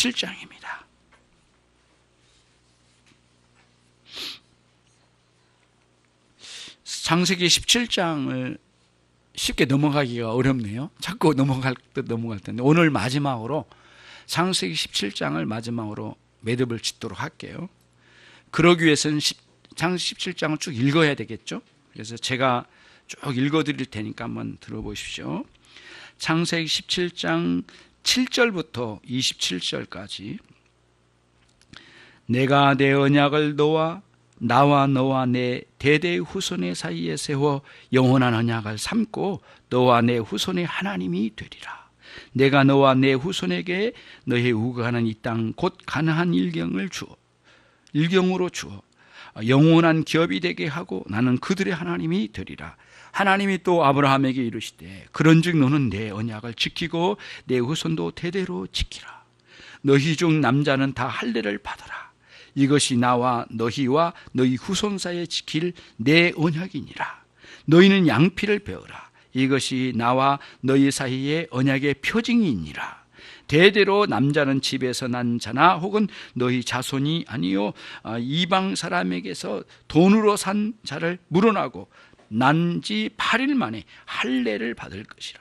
17장입니다. 창세기 17장을 쉽게 넘어가기가 어렵네요. 자꾸 넘어갈 텐데 오늘 마지막으로 창세기 17장을 마지막으로 매듭을 짓도록 할게요. 그러기 위해서는 창세기 17장을 쭉 읽어야 되겠죠. 그래서 제가 쭉 읽어드릴 테니까 한번 들어보십시오. 창세기 17장 7절부터 27절까지 내가 내 언약을 나와 너와 내 대대 후손의 사이에 세워 영원한 언약을 삼고 너와 내 후손의 하나님이 되리라. 내가 너와 내 후손에게 너의 우거하는 이 땅 곧 가나안 일경으로 주어 영원한 기업이 되게 하고 나는 그들의 하나님이 되리라. 하나님이 또 아브라함에게 이르시되 그런즉 너는 내 언약을 지키고 내 후손도 대대로 지키라. 너희 중 남자는 다 할례를 받아라. 이것이 나와 너희와 너희 후손 사이에 지킬 내 언약이니라. 너희는 양피를 베어라. 이것이 나와 너희 사이에 언약의 표징이니라. 대대로 남자는 집에서 난 자나 혹은 너희 자손이 아니요 이방 사람에게서 돈으로 산 자를 물어나고 난 지 8일 만에 할례를 받을 것이라.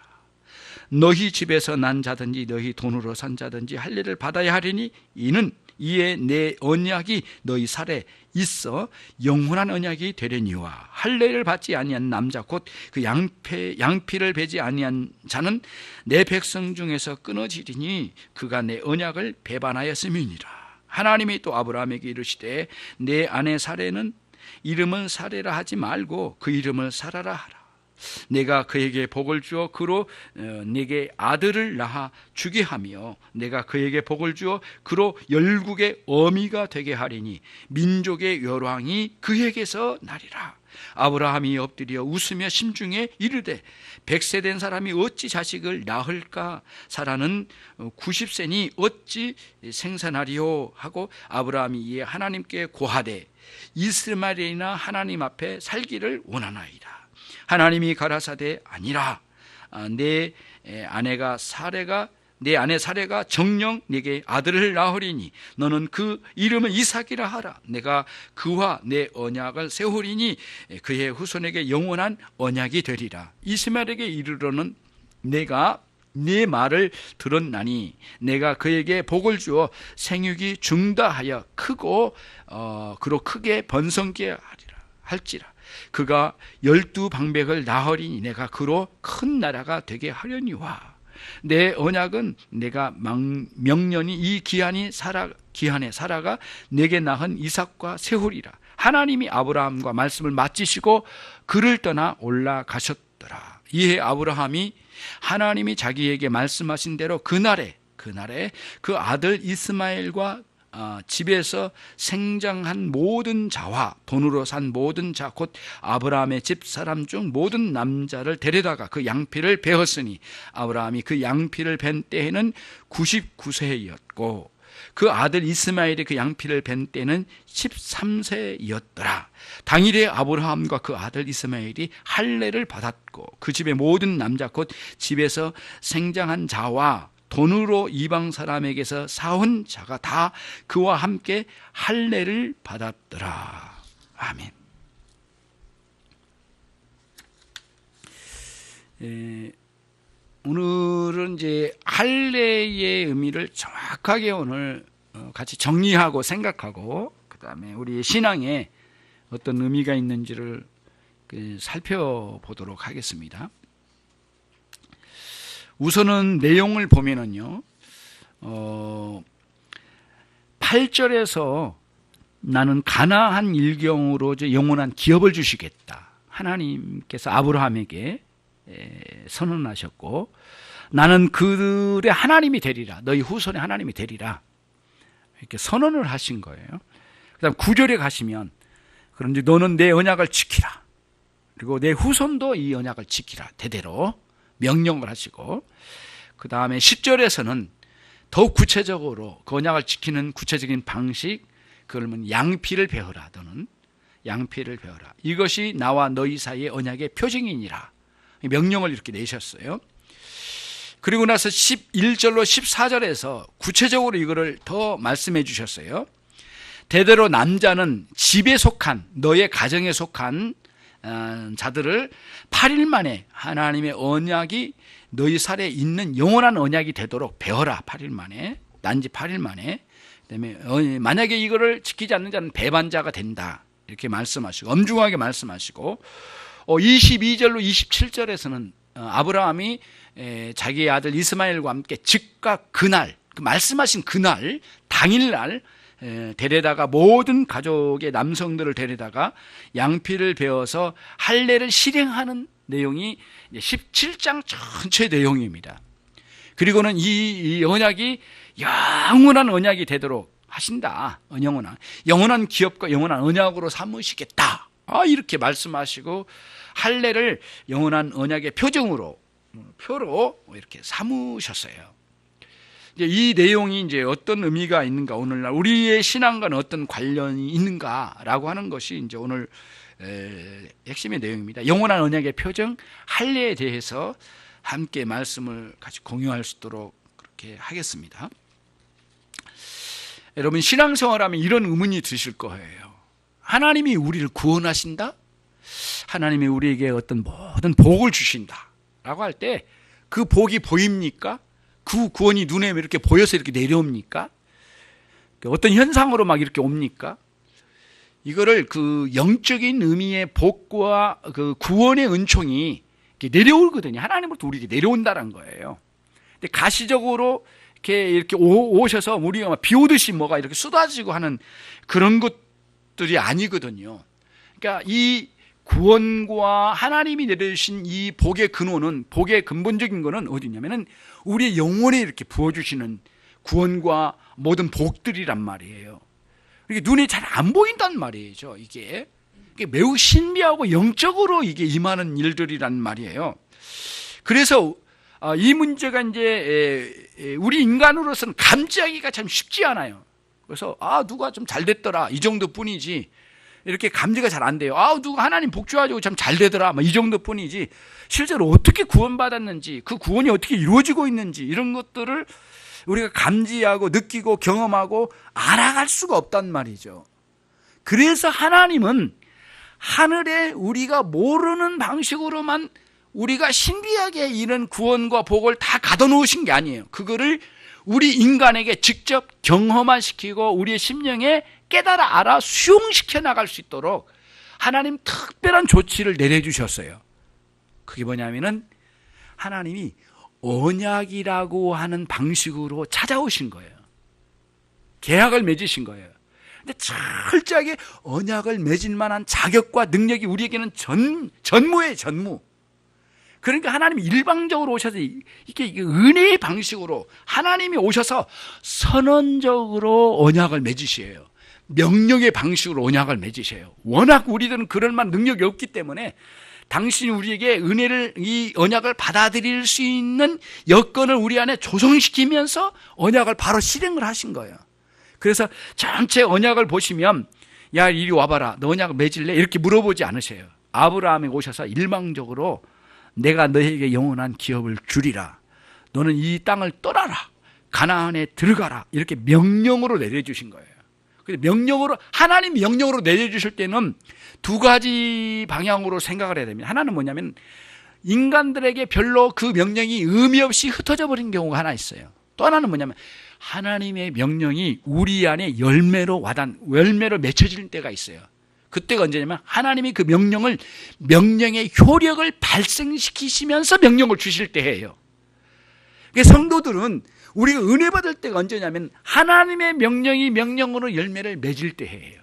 너희 집에서 난 자든지 너희 돈으로 산 자든지 할례를 받아야 하리니 이에 내 언약이 너희 살에 있어 영원한 언약이 되려니와 할례를 받지 아니한 남자 곧 그 양피를 베지 아니한 자는 내 백성 중에서 끊어지리니 그가 내 언약을 배반하였음이니라. 하나님이 또 아브라함에게 이르시되 내 아내 사레는 이름을 사레라 하지 말고 그 이름을 사라라 하라. 내가 그에게 복을 주어 그로 네게 아들을 낳아 주게 하며 내가 그에게 복을 주어 그로 열국의 어미가 되게 하리니 민족의 열왕이 그에게서 나리라. 아브라함이 엎드려 웃으며 심중에 이르되 100세 된 사람이 어찌 자식을 낳을까? 사라는 90세니 어찌 생산하리요? 하고 아브라함이 이에 하나님께 고하되 이스마엘이나 하나님 앞에 살기를 원하나이다. 하나님이 가라사대 아니라 내 아내 사레가 정녕 네게 아들을 낳으리니 너는 그 이름을 이삭이라 하라. 내가 그와 내 언약을 세우리니 그의 후손에게 영원한 언약이 되리라. 이스마엘에게 이르러는 내가 네 말을 들었나니 내가 그에게 복을 주어 생육이 중다하여 크고 그로 크게 번성케 할지라. 그가 12방백을 낳으리니 내가 그로 큰 나라가 되게 하려니와 내 언약은 내가 명년이 이 기한에 사라가 내게 낳은 이삭과 세우리라. 하나님이 아브라함과 말씀을 마치시고 그를 떠나 올라가셨더라. 이에 아브라함이 하나님이 자기에게 말씀하신 대로 그날에 그 아들 이스마엘과 집에서 생장한 모든 자와 돈으로 산 모든 자 곧 아브라함의 집 사람 중 모든 남자를 데려다가 그 양피를 베었으니 아브라함이 그 양피를 벤 때에는 99세였고 그 아들 이스마엘이 그 양피를 벤 때는 13세였더라. 당일에 아브라함과 그 아들 이스마엘이 할례를 받았고 그 집의 모든 남자 곧 집에서 생장한 자와 돈으로 이방 사람에게서 사온 자가 다 그와 함께 할례를 받았더라. 아멘. 오늘은 이제 할례의 의미를 정확하게 오늘 같이 정리하고 생각하고 그 다음에 우리 신앙에 어떤 의미가 있는지를 살펴보도록 하겠습니다. 우선은 내용을 보면은요, 8절에서 나는 가나안 일경으로 영원한 기업을 주시겠다. 하나님께서 아브라함에게 선언하셨고, 나는 그들의 하나님이 되리라. 너희 후손의 하나님이 되리라. 이렇게 선언을 하신 거예요. 그 다음 9절에 가시면, 그런지 너는 내 언약을 지키라. 그리고 내 후손도 이 언약을 지키라. 대대로. 명령을 하시고 그 다음에 10절에서는 더욱 구체적으로 그 언약을 지키는 구체적인 방식 그러면 양피를 베어라. 너는 양피를 베어라. 이것이 나와 너희 사이의 언약의 표징이니라. 명령을 이렇게 내셨어요. 그리고 나서 11절로 14절에서 구체적으로 이거를 더 말씀해 주셨어요. 대대로 남자는 집에 속한, 너의 가정에 속한 자들을 8일 만에 하나님의 언약이 너희 살에 있는 영원한 언약이 되도록 배워라. 8일 만에, 난지 8일 만에. 그다음에 만약에 이거를 지키지 않는 자는 배반자가 된다, 이렇게 말씀하시고, 엄중하게 말씀하시고, 22절로 27절에서는 아브라함이 자기의 아들 이스마엘과 함께 즉각 그날, 말씀하신 그날 당일날 데려다가 모든 가족의 남성들을 데려다가 양피를 베어서 할례를 실행하는 내용이 17장 전체 내용입니다. 그리고는 이 언약이 영원한 언약이 되도록 하신다. 영원한 기업과 영원한 언약으로 삼으시겠다, 이렇게 말씀하시고 할례를 영원한 언약의 표로 이렇게 삼으셨어요. 이 내용이 이제 어떤 의미가 있는가, 오늘날 우리의 신앙과는 어떤 관련이 있는가라고 하는 것이 이제 오늘 핵심의 내용입니다. 영원한 언약의 표정, 할례에 대해서 함께 말씀을 같이 공유할 수 있도록 그렇게 하겠습니다. 여러분, 신앙생활하면 이런 의문이 드실 거예요. 하나님이 우리를 구원하신다? 하나님이 우리에게 어떤 모든 복을 주신다 라고 할 때 그 복이 보입니까? 그 구원이 눈에 이렇게 보여서 이렇게 내려옵니까? 어떤 현상으로 막 이렇게 옵니까? 이거를 그 영적인 의미의 복과 그 구원의 은총이 이렇게 내려오거든요. 하나님으로부터 우리에게 내려온다는 거예요. 근데 가시적으로 이렇게 오셔서 우리가 막 비 오듯이 뭐가 이렇게 쏟아지고 하는 그런 것들이 아니거든요. 그러니까 이 구원과 하나님이 내려주신 이 복의 근원은, 복의 근본적인 거는 어디냐면은 우리의 영혼에 이렇게 부어주시는 구원과 모든 복들이란 말이에요. 이게 눈에 잘 안 보인단 말이죠. 이게 매우 신비하고 영적으로 이게 임하는 일들이란 말이에요. 그래서 이 문제가 이제 우리 인간으로서는 감지하기가 참 쉽지 않아요. 그래서 누가 좀 잘 됐더라, 이 정도뿐이지. 이렇게 감지가 잘 안 돼요. 누가 하나님 복 줘가지고 참 잘 되더라, 이 정도뿐이지 실제로 어떻게 구원받았는지, 그 구원이 어떻게 이루어지고 있는지, 이런 것들을 우리가 감지하고 느끼고 경험하고 알아갈 수가 없단 말이죠. 그래서 하나님은 하늘에 우리가 모르는 방식으로만 우리가 신비하게 이런 구원과 복을 다 가둬놓으신 게 아니에요. 그거를 우리 인간에게 직접 경험화 시키고 우리의 심령에 깨달아 알아 수용시켜 나갈 수 있도록 하나님 특별한 조치를 내려주셨어요. 그게 뭐냐면은 하나님이 언약이라고 하는 방식으로 찾아오신 거예요. 계약을 맺으신 거예요. 근데 철저하게 언약을 맺을 만한 자격과 능력이 우리에게는 전무예요, 전무. 그러니까 하나님이 일방적으로 오셔서 이게 은혜의 방식으로 하나님이 오셔서 선언적으로 언약을 맺으셔요. 명령의 방식으로 언약을 맺으셔요. 워낙 우리들은 그럴 만한 능력이 없기 때문에 당신이 우리에게 은혜를, 이 언약을 받아들일 수 있는 여건을 우리 안에 조성시키면서 언약을 바로 실행을 하신 거예요. 그래서 전체 언약을 보시면 야, 이리 와봐라, 너 언약을 맺을래? 이렇게 물어보지 않으세요. 아브라함이 오셔서 일방적으로 내가 너에게 영원한 기업을 주리라, 너는 이 땅을 떠나라, 가나안에 들어가라, 이렇게 명령으로 내려주신 거예요. 명령으로, 하나님 명령으로 내려주실 때는 두 가지 방향으로 생각을 해야 됩니다. 하나는 뭐냐면 인간들에게 별로 그 명령이 의미 없이 흩어져 버린 경우가 하나 있어요. 또 하나는 뭐냐면 하나님의 명령이 우리 안에 열매로 맺혀질 때가 있어요. 그때가 언제냐면 하나님이 그 명령의 효력을 발생시키시면서 명령을 주실 때예요. 성도들은 우리가 은혜 받을 때가 언제냐면 하나님의 명령이 명령으로 열매를 맺을 때예요.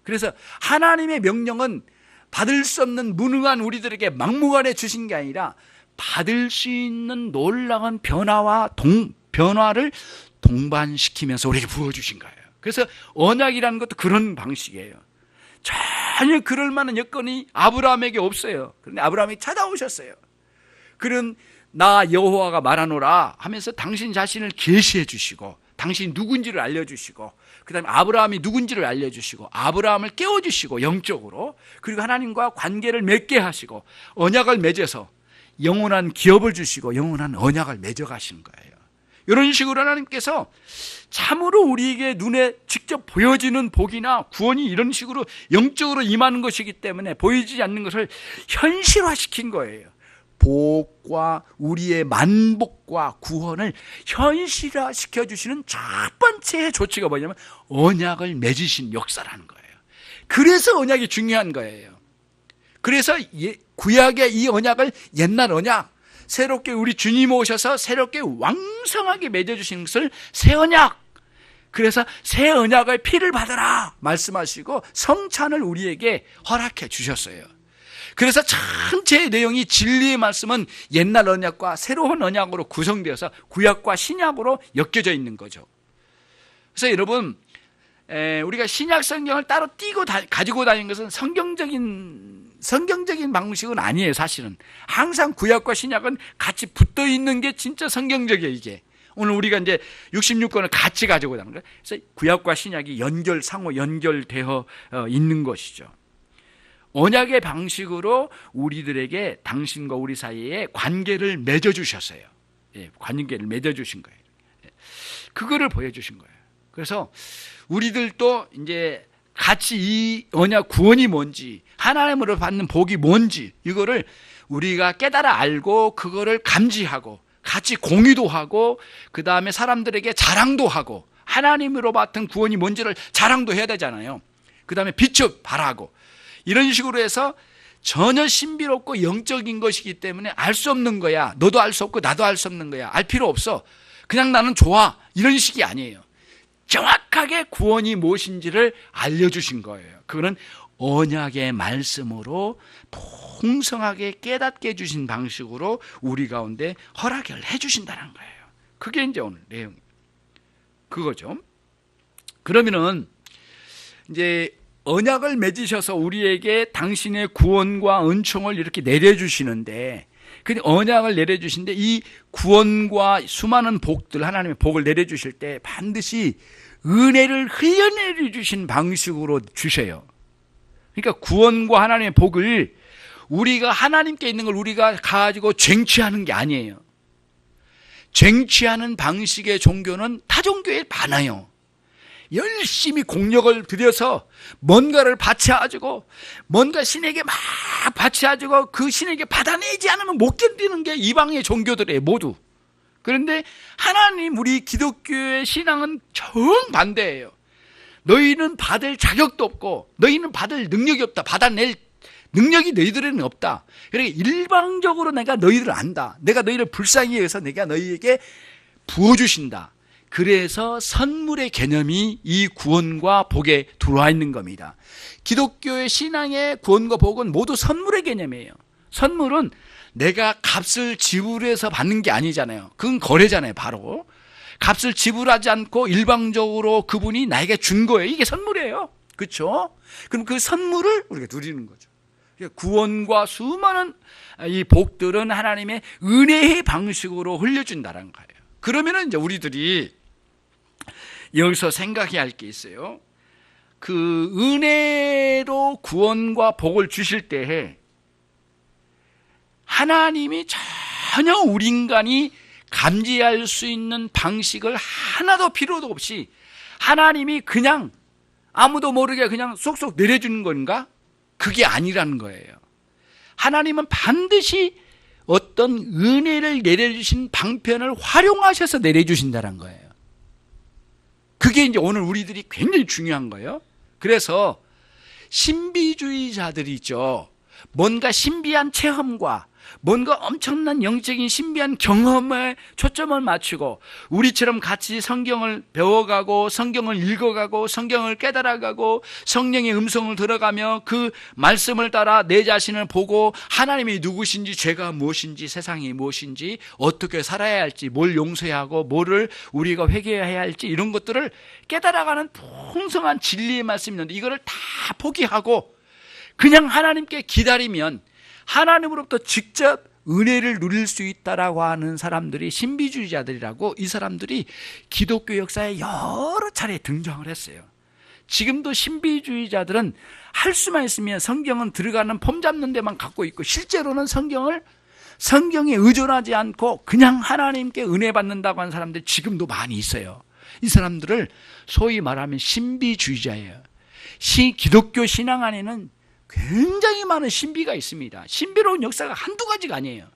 그래서 하나님의 명령은 받을 수 없는 무능한 우리들에게 막무가내 주신 게 아니라 받을 수 있는 놀라운 변화를 동반시키면서 우리에게 부어주신 거예요. 그래서 언약이라는 것도 그런 방식이에요. 전혀 그럴 만한 여건이 아브라함에게 없어요. 그런데 아브라함이 찾아오셨어요. 그런 나 여호와가 말하노라 하면서 당신 자신을 계시해 주시고 당신이 누군지를 알려주시고 그 다음에 아브라함이 누군지를 알려주시고 아브라함을 깨워주시고 영적으로, 그리고 하나님과 관계를 맺게 하시고 언약을 맺어서 영원한 기업을 주시고 영원한 언약을 맺어 가시는 거예요. 이런 식으로 하나님께서 참으로 우리에게 눈에 직접 보여지는 복이나 구원이 이런 식으로 영적으로 임하는 것이기 때문에 보이지 않는 것을 현실화시킨 거예요. 복과 우리의 만복과 구원을 현실화시켜 주시는 첫 번째 조치가 뭐냐면 언약을 맺으신 역사라는 거예요. 그래서 언약이 중요한 거예요. 그래서 구약의 이 언약을 옛날 언약, 새롭게 우리 주님 오셔서 새롭게 왕성하게 맺어주신 것을 새 언약, 그래서 새 언약의 피를 받아라 말씀하시고 성찬을 우리에게 허락해 주셨어요. 그래서 전체의 내용이 진리의 말씀은 옛날 언약과 새로운 언약으로 구성되어서 구약과 신약으로 엮여져 있는 거죠. 그래서 여러분, 우리가 신약 성경을 따로 가지고 다니는 것은 성경적인 방식은 아니에요. 사실은 항상 구약과 신약은 같이 붙어 있는 게 진짜 성경적이에요. 이게 오늘 우리가 이제 66권을 같이 가지고 다니는 거예요. 그래서 구약과 신약이 상호 연결되어 있는 것이죠. 언약의 방식으로 우리들에게 당신과 우리 사이에 관계를 맺어주셨어요. 관계를 맺어주신 거예요. 그거를 보여주신 거예요. 그래서 우리들도 이제 같이 이 언약 구원이 뭔지, 하나님으로 받는 복이 뭔지, 이거를 우리가 깨달아 알고 그거를 감지하고 같이 공유도 하고 그 다음에 사람들에게 자랑도 하고 하나님으로 받은 구원이 뭔지를 자랑도 해야 되잖아요. 그 다음에 비춰 바라고 이런 식으로 해서 전혀 신비롭고 영적인 것이기 때문에 알 수 없는 거야. 너도 알 수 없고 나도 알 수 없는 거야. 알 필요 없어. 그냥 나는 좋아. 이런 식이 아니에요. 정확하게 구원이 무엇인지를 알려주신 거예요. 그거는 언약의 말씀으로 풍성하게 깨닫게 해주신 방식으로 우리 가운데 허락을 해주신다는 거예요. 그게 이제 오늘 내용 그거죠. 그러면은 이제 언약을 맺으셔서 우리에게 당신의 구원과 은총을 이렇게 내려주시는데, 근데 언약을 내려주시는데 이 구원과 수많은 복들, 하나님의 복을 내려주실 때 반드시 은혜를 흘려내려 주신 방식으로 주셔요. 그러니까 구원과 하나님의 복을 우리가 하나님께 있는 걸 우리가 가지고 쟁취하는 게 아니에요. 쟁취하는 방식의 종교는 타 종교에 많아요. 열심히 공력을 들여서 뭔가를 바쳐가지고 뭔가 신에게 막 바쳐가지고 그 신에게 받아내지 않으면 못 견디는 게 이방의 종교들이에요, 모두. 그런데 하나님, 우리 기독교의 신앙은 정반대예요. 너희는 받을 자격도 없고 너희는 받을 능력이 없다. 받아낼 능력이 너희들에는 없다. 그러니까 일방적으로 내가 너희들을 안다. 내가 너희를 불쌍히 여겨서 내가 너희에게 부어주신다. 그래서 선물의 개념이 이 구원과 복에 들어와 있는 겁니다. 기독교의 신앙의 구원과 복은 모두 선물의 개념이에요. 선물은 내가 값을 지불해서 받는 게 아니잖아요. 그건 거래잖아요. 바로 값을 지불하지 않고 일방적으로 그분이 나에게 준 거예요. 이게 선물이에요. 그렇죠? 그럼 그 선물을 우리가 누리는 거죠. 구원과 수많은 이 복들은 하나님의 은혜의 방식으로 흘려준다는 거예요. 그러면은 이제 우리들이 여기서 생각해야 할 게 있어요. 그 은혜로 구원과 복을 주실 때에 하나님이 전혀 우리 인간이 감지할 수 있는 방식을 하나도 필요도 없이 하나님이 그냥 아무도 모르게 그냥 쏙쏙 내려주는 건가? 그게 아니라는 거예요. 하나님은 반드시 어떤 은혜를 내려주신 방편을 활용하셔서 내려주신다는 거예요. 그게 이제 오늘 우리들이 굉장히 중요한 거예요. 그래서 신비주의자들이죠. 뭔가 신비한 체험과 뭔가 엄청난 영적인 신비한 경험에 초점을 맞추고 우리처럼 같이 성경을 배워가고 성경을 읽어가고 성경을 깨달아가고 성령의 음성을 들어가며 그 말씀을 따라 내 자신을 보고 하나님이 누구신지, 죄가 무엇인지, 세상이 무엇인지, 어떻게 살아야 할지, 뭘 용서해야 하고 뭐를 우리가 회개해야 할지, 이런 것들을 깨달아가는 풍성한 진리의 말씀이 있는데 이거를 다 포기하고 그냥 하나님께 기다리면 하나님으로부터 직접 은혜를 누릴 수 있다라고 하는 사람들이 신비주의자들이라고, 이 사람들이 기독교 역사에 여러 차례 등장을 했어요. 지금도 신비주의자들은 할 수만 있으면 성경은 들어가는 폼 잡는 데만 갖고 있고 실제로는 성경을 성경에 의존하지 않고 그냥 하나님께 은혜 받는다고 하는 사람들이 지금도 많이 있어요. 이 사람들을 소위 말하면 신비주의자예요. 기독교 신앙 안에는 굉장히 많은 신비가 있습니다. 신비로운 역사가 한두 가지가 아니에요.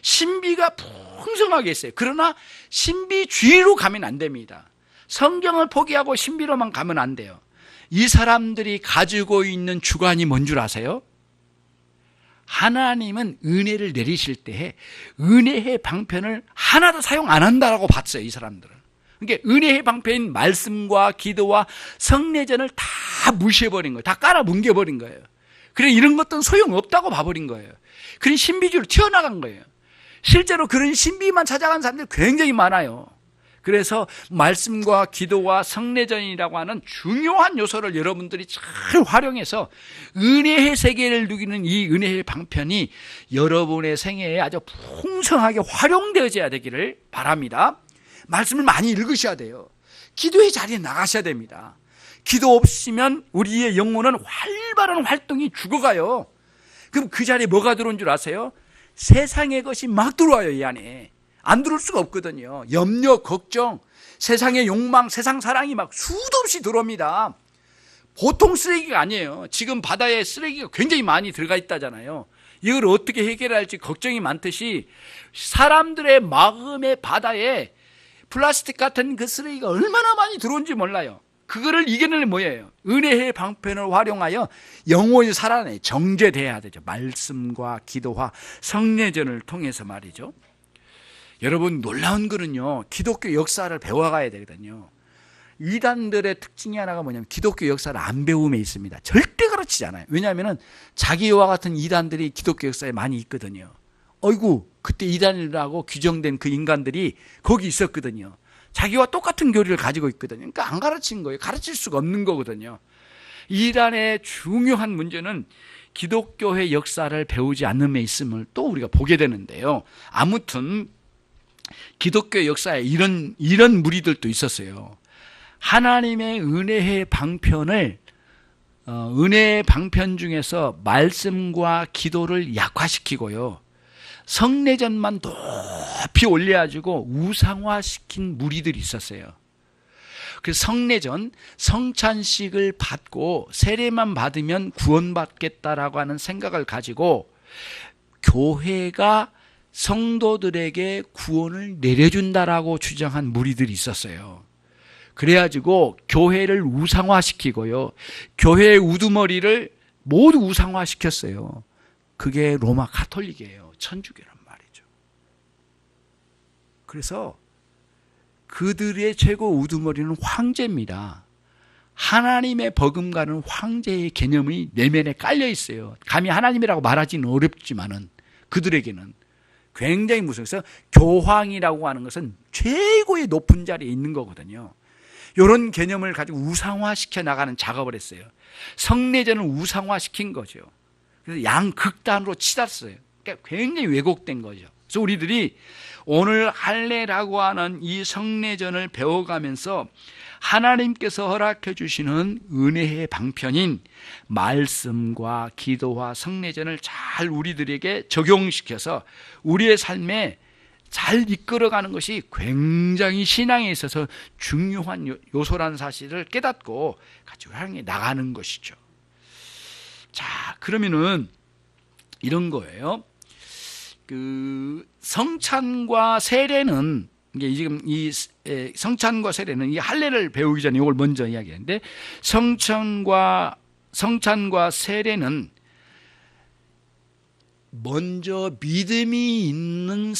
신비가 풍성하게 있어요. 그러나 신비주의로 가면 안 됩니다. 성경을 포기하고 신비로만 가면 안 돼요. 이 사람들이 가지고 있는 주관이 뭔 줄 아세요? 하나님은 은혜를 내리실 때 은혜의 방편을 하나도 사용 안 한다라고 봤어요. 이 사람들은. 그러니까 은혜의 방편인 말씀과 기도와 성례전을 다 무시해버린 거예요. 다 깔아뭉개버린 거예요. 그래 이런 것들은 소용없다고 봐버린 거예요. 그런 신비주의로 튀어나간 거예요. 실제로 그런 신비만 찾아간 사람들이 굉장히 많아요. 그래서 말씀과 기도와 성례전이라고 하는 중요한 요소를 여러분들이 잘 활용해서 은혜의 세계를 누리는 이 은혜의 방편이 여러분의 생애에 아주 풍성하게 활용되어져야 되기를 바랍니다. 말씀을 많이 읽으셔야 돼요. 기도의 자리에 나가셔야 됩니다. 기도 없으면 우리의 영혼은 활발한 활동이 죽어가요. 그럼 그 자리에 뭐가 들어온 줄 아세요? 세상의 것이 막 들어와요. 이 안에 안 들어올 수가 없거든요. 염려, 걱정, 세상의 욕망, 세상 사랑이 막 수도 없이 들어옵니다. 보통 쓰레기가 아니에요. 지금 바다에 쓰레기가 굉장히 많이 들어가 있다잖아요. 이걸 어떻게 해결할지 걱정이 많듯이 사람들의 마음의 바다에 플라스틱 같은 그 쓰레기가 얼마나 많이 들어온지 몰라요. 그거를 이겨내는 뭐예요? 은혜의 방편을 활용하여 영혼이 살아내 정죄돼야 되죠. 말씀과 기도와 성례전을 통해서 말이죠. 여러분 놀라운 거는요, 기독교 역사를 배워가야 되거든요. 이단들의 특징이 하나가 뭐냐면 기독교 역사를 안 배움에 있습니다. 절대 그렇지 않아요. 왜냐하면 자기와 같은 이단들이 기독교 역사에 많이 있거든요. 어이구 그때 이단이라고 규정된 그 인간들이 거기 있었거든요. 자기와 똑같은 교리를 가지고 있거든요. 그러니까 안 가르친 거예요. 가르칠 수가 없는 거거든요. 이단의 중요한 문제는 기독교의 역사를 배우지 않음에 있음을 또 우리가 보게 되는데요. 아무튼 기독교 역사에 이런 무리들도 있었어요. 하나님의 은혜의 방편을 은혜의 방편 중에서 말씀과 기도를 약화시키고요, 성례전만 높이 올려가지고 우상화시킨 무리들이 있었어요. 그래서 성례전, 성찬식을 받고 세례만 받으면 구원받겠다라고 하는 생각을 가지고 교회가 성도들에게 구원을 내려준다라고 주장한 무리들이 있었어요. 그래가지고 교회를 우상화시키고요, 교회의 우두머리를 모두 우상화시켰어요. 그게 로마 가톨릭이에요. 천주교란 말이죠. 그래서 그들의 최고 우두머리는 황제입니다. 하나님의 버금가는 황제의 개념이 내면에 깔려 있어요. 감히 하나님이라고 말하기는 어렵지만은 그들에게는 굉장히 무서워서 교황이라고 하는 것은 최고의 높은 자리에 있는 거거든요. 이런 개념을 가지고 우상화시켜 나가는 작업을 했어요. 성례전을 우상화시킨 거죠. 그래서 양극단으로 치닫았어요. 그러니까 굉장히 왜곡된 거죠. 그래서 우리들이 오늘 할례라고 하는 이 성례전을 배워가면서 하나님께서 허락해 주시는 은혜의 방편인 말씀과 기도와 성례전을 잘 우리들에게 적용시켜서 우리의 삶에 잘 이끌어가는 것이 굉장히 신앙에 있어서 중요한 요소라는 사실을 깨닫고 같이 향해 나가는 것이죠. 자, 그러면은 이런 거예요. 그 성찬과 세례는 이게 지금 이 성찬과 세례는 이 할례를 배우기 전에 이걸 먼저 이야기했는데, 성찬과 세례는 먼저 믿음이 있는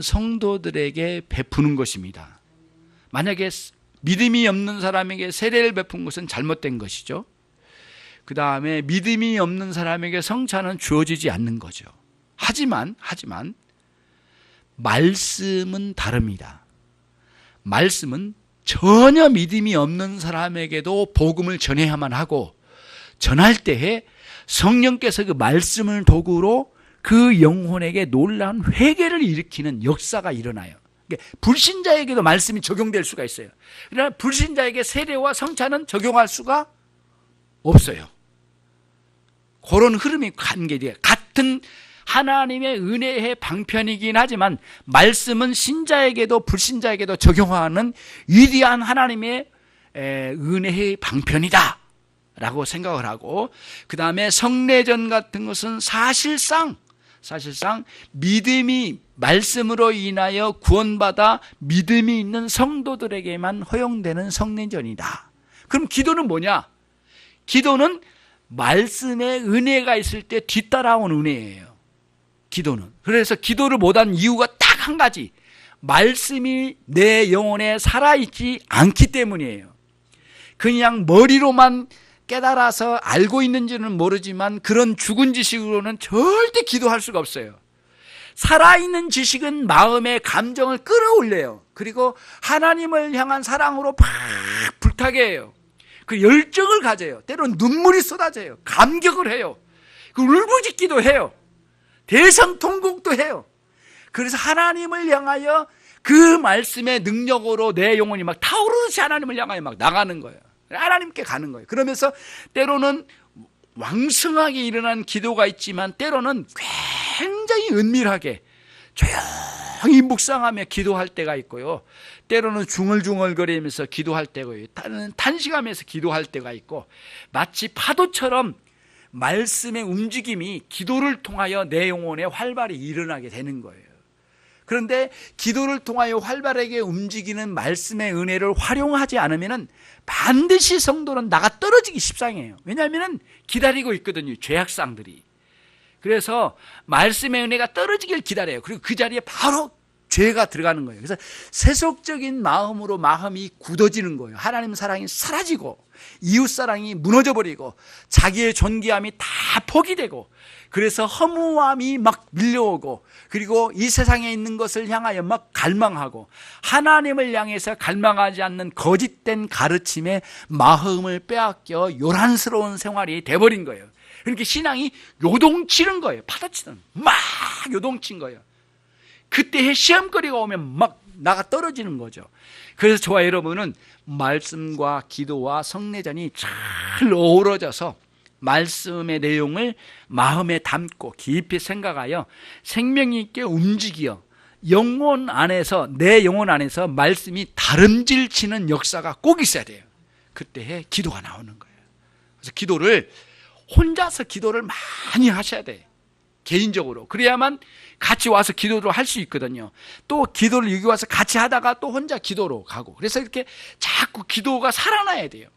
성도들에게 베푸는 것입니다. 만약에 믿음이 없는 사람에게 세례를 베푼 것은 잘못된 것이죠. 그 다음에 믿음이 없는 사람에게 성찬은 주어지지 않는 거죠. 하지만 말씀은 다릅니다. 말씀은 전혀 믿음이 없는 사람에게도 복음을 전해야만 하고, 전할 때에 성령께서 그 말씀을 도구로 그 영혼에게 놀라운 회개를 일으키는 역사가 일어나요. 그러니까 불신자에게도 말씀이 적용될 수가 있어요. 그러나 불신자에게 세례와 성찬은 적용할 수가 없어요. 그런 흐름이 관계돼요. 같은 하나님의 은혜의 방편이긴 하지만 말씀은 신자에게도 불신자에게도 적용하는 위대한 하나님의 은혜의 방편이다 라고 생각을 하고, 그 다음에 성례전 같은 것은 사실상 믿음이 말씀으로 인하여 구원받아 믿음이 있는 성도들에게만 허용되는 성례전이다. 그럼 기도는 뭐냐? 기도는 말씀의 은혜가 있을 때 뒤따라온 은혜예요. 기도는. 그래서 기도를 못한 이유가 딱 한 가지, 말씀이 내 영혼에 살아있지 않기 때문이에요. 그냥 머리로만 깨달아서 알고 있는지는 모르지만 그런 죽은 지식으로는 절대 기도할 수가 없어요. 살아있는 지식은 마음의 감정을 끌어올려요. 그리고 하나님을 향한 사랑으로 팍 불타게 해요. 그 열정을 가져요. 때로는 눈물이 쏟아져요. 감격을 해요. 그 울부짖기도 해요. 대성통곡도 해요. 그래서 하나님을 향하여 그 말씀의 능력으로 내 영혼이 막 타오르듯이 하나님을 향하여 막 나가는 거예요. 하나님께 가는 거예요. 그러면서 때로는 왕성하게 일어난 기도가 있지만 때로는 굉장히 은밀하게 조용히 묵상하며 기도할 때가 있고요. 때로는 중얼중얼거리면서 기도할 때가 있고, 탄식하면서 기도할 때가 있고, 마치 파도처럼 말씀의 움직임이 기도를 통하여 내 영혼에 활발히 일어나게 되는 거예요. 그런데 기도를 통하여 활발하게 움직이는 말씀의 은혜를 활용하지 않으면 반드시 성도는 나가 떨어지기 십상이에요. 왜냐하면 기다리고 있거든요, 죄악상들이. 그래서 말씀의 은혜가 떨어지길 기다려요. 그리고 그 자리에 바로 죄가 들어가는 거예요. 그래서 세속적인 마음으로 마음이 굳어지는 거예요. 하나님 사랑이 사라지고 이웃 사랑이 무너져버리고 자기의 존귀함이 다 포기되고, 그래서 허무함이 막 밀려오고, 그리고 이 세상에 있는 것을 향하여 막 갈망하고, 하나님을 향해서 갈망하지 않는 거짓된 가르침에 마음을 빼앗겨 요란스러운 생활이 돼버린 거예요. 그러니까 신앙이 요동치는 거예요. 파도치는 막 요동친 거예요. 그때의 시험거리가 오면 막 나가 떨어지는 거죠. 그래서 저와 여러분은 말씀과 기도와 성례전이 잘 어우러져서 말씀의 내용을 마음에 담고 깊이 생각하여 생명 있게 움직여 영혼 안에서, 내 영혼 안에서 말씀이 다름질 치는 역사가 꼭 있어야 돼요. 그때에 기도가 나오는 거예요. 그래서 기도를 혼자서 기도를 많이 하셔야 돼요. 개인적으로. 그래야만 같이 와서 기도를 할 수 있거든요. 또 기도를 여기 와서 같이 하다가 또 혼자 기도로 가고, 그래서 이렇게 자꾸 기도가 살아나야 돼요.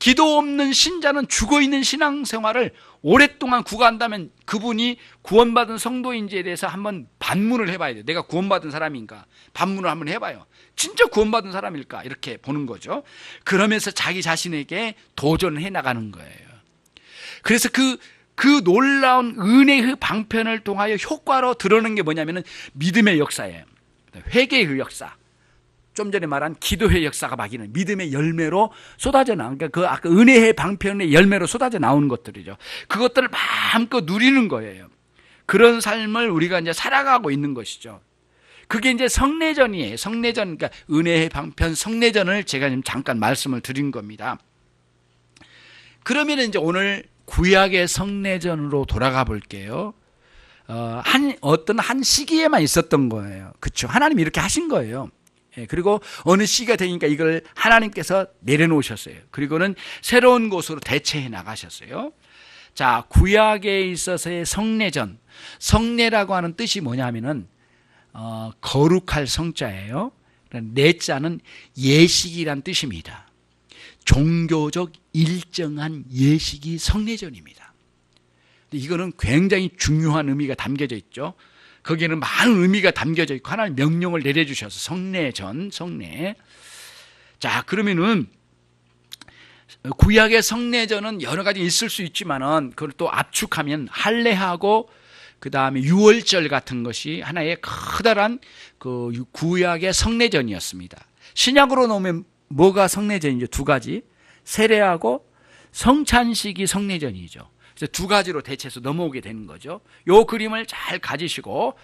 기도 없는 신자는 죽어있는 신앙생활을 오랫동안 구가한다면 그분이 구원받은 성도인지에 대해서 한번 반문을 해봐야 돼요. 내가 구원받은 사람인가? 반문을 한번 해봐요. 진짜 구원받은 사람일까? 이렇게 보는 거죠. 그러면서 자기 자신에게 도전해 나가는 거예요. 그래서 그 놀라운 은혜의 방편을 통하여 효과로 드러내는 게 뭐냐면은 믿음의 역사예요. 회개의 역사. 좀 전에 말한 기도의 역사가 막이는 믿음의 열매로 쏟아져 나오는, 그러니까 그 아까 은혜의 방편의 열매로 쏟아져 나오는 것들이죠. 그것들을 마음껏 누리는 거예요. 그런 삶을 우리가 이제 살아가고 있는 것이죠. 그게 이제 성례전이에요. 성례전, 그러니까 은혜의 방편 성례전을 제가 지금 잠깐 말씀을 드린 겁니다. 그러면 이제 오늘 구약의 성례전으로 돌아가 볼게요. 어떤 한 시기에만 있었던 거예요. 그렇죠? 하나님이 이렇게 하신 거예요. 그리고 어느 시기가 되니까 이걸 하나님께서 내려놓으셨어요. 그리고는 새로운 곳으로 대체해 나가셨어요. 자, 구약에 있어서의 성례전, 성례라고 하는 뜻이 뭐냐면은 거룩할 성자예요. 내자는 예식이란 뜻입니다. 종교적 일정한 예식이 성례전입니다. 이거는 굉장히 중요한 의미가 담겨져 있죠. 거기에는 많은 의미가 담겨져 있고 하나님 명령을 내려주셔서 성례전, 성례. 자, 그러면은 구약의 성례전은 여러 가지 있을 수 있지만은 그걸 또 압축하면 할례하고 그 다음에 유월절 같은 것이 하나의 커다란 그 구약의 성례전이었습니다. 신약으로 놓으면 뭐가 성례전이죠? 두 가지. 세례하고 성찬식이 성례전이죠. 그래서 두 가지로 대체해서 넘어오게 되는 거죠. 요 그림을 잘 가지시고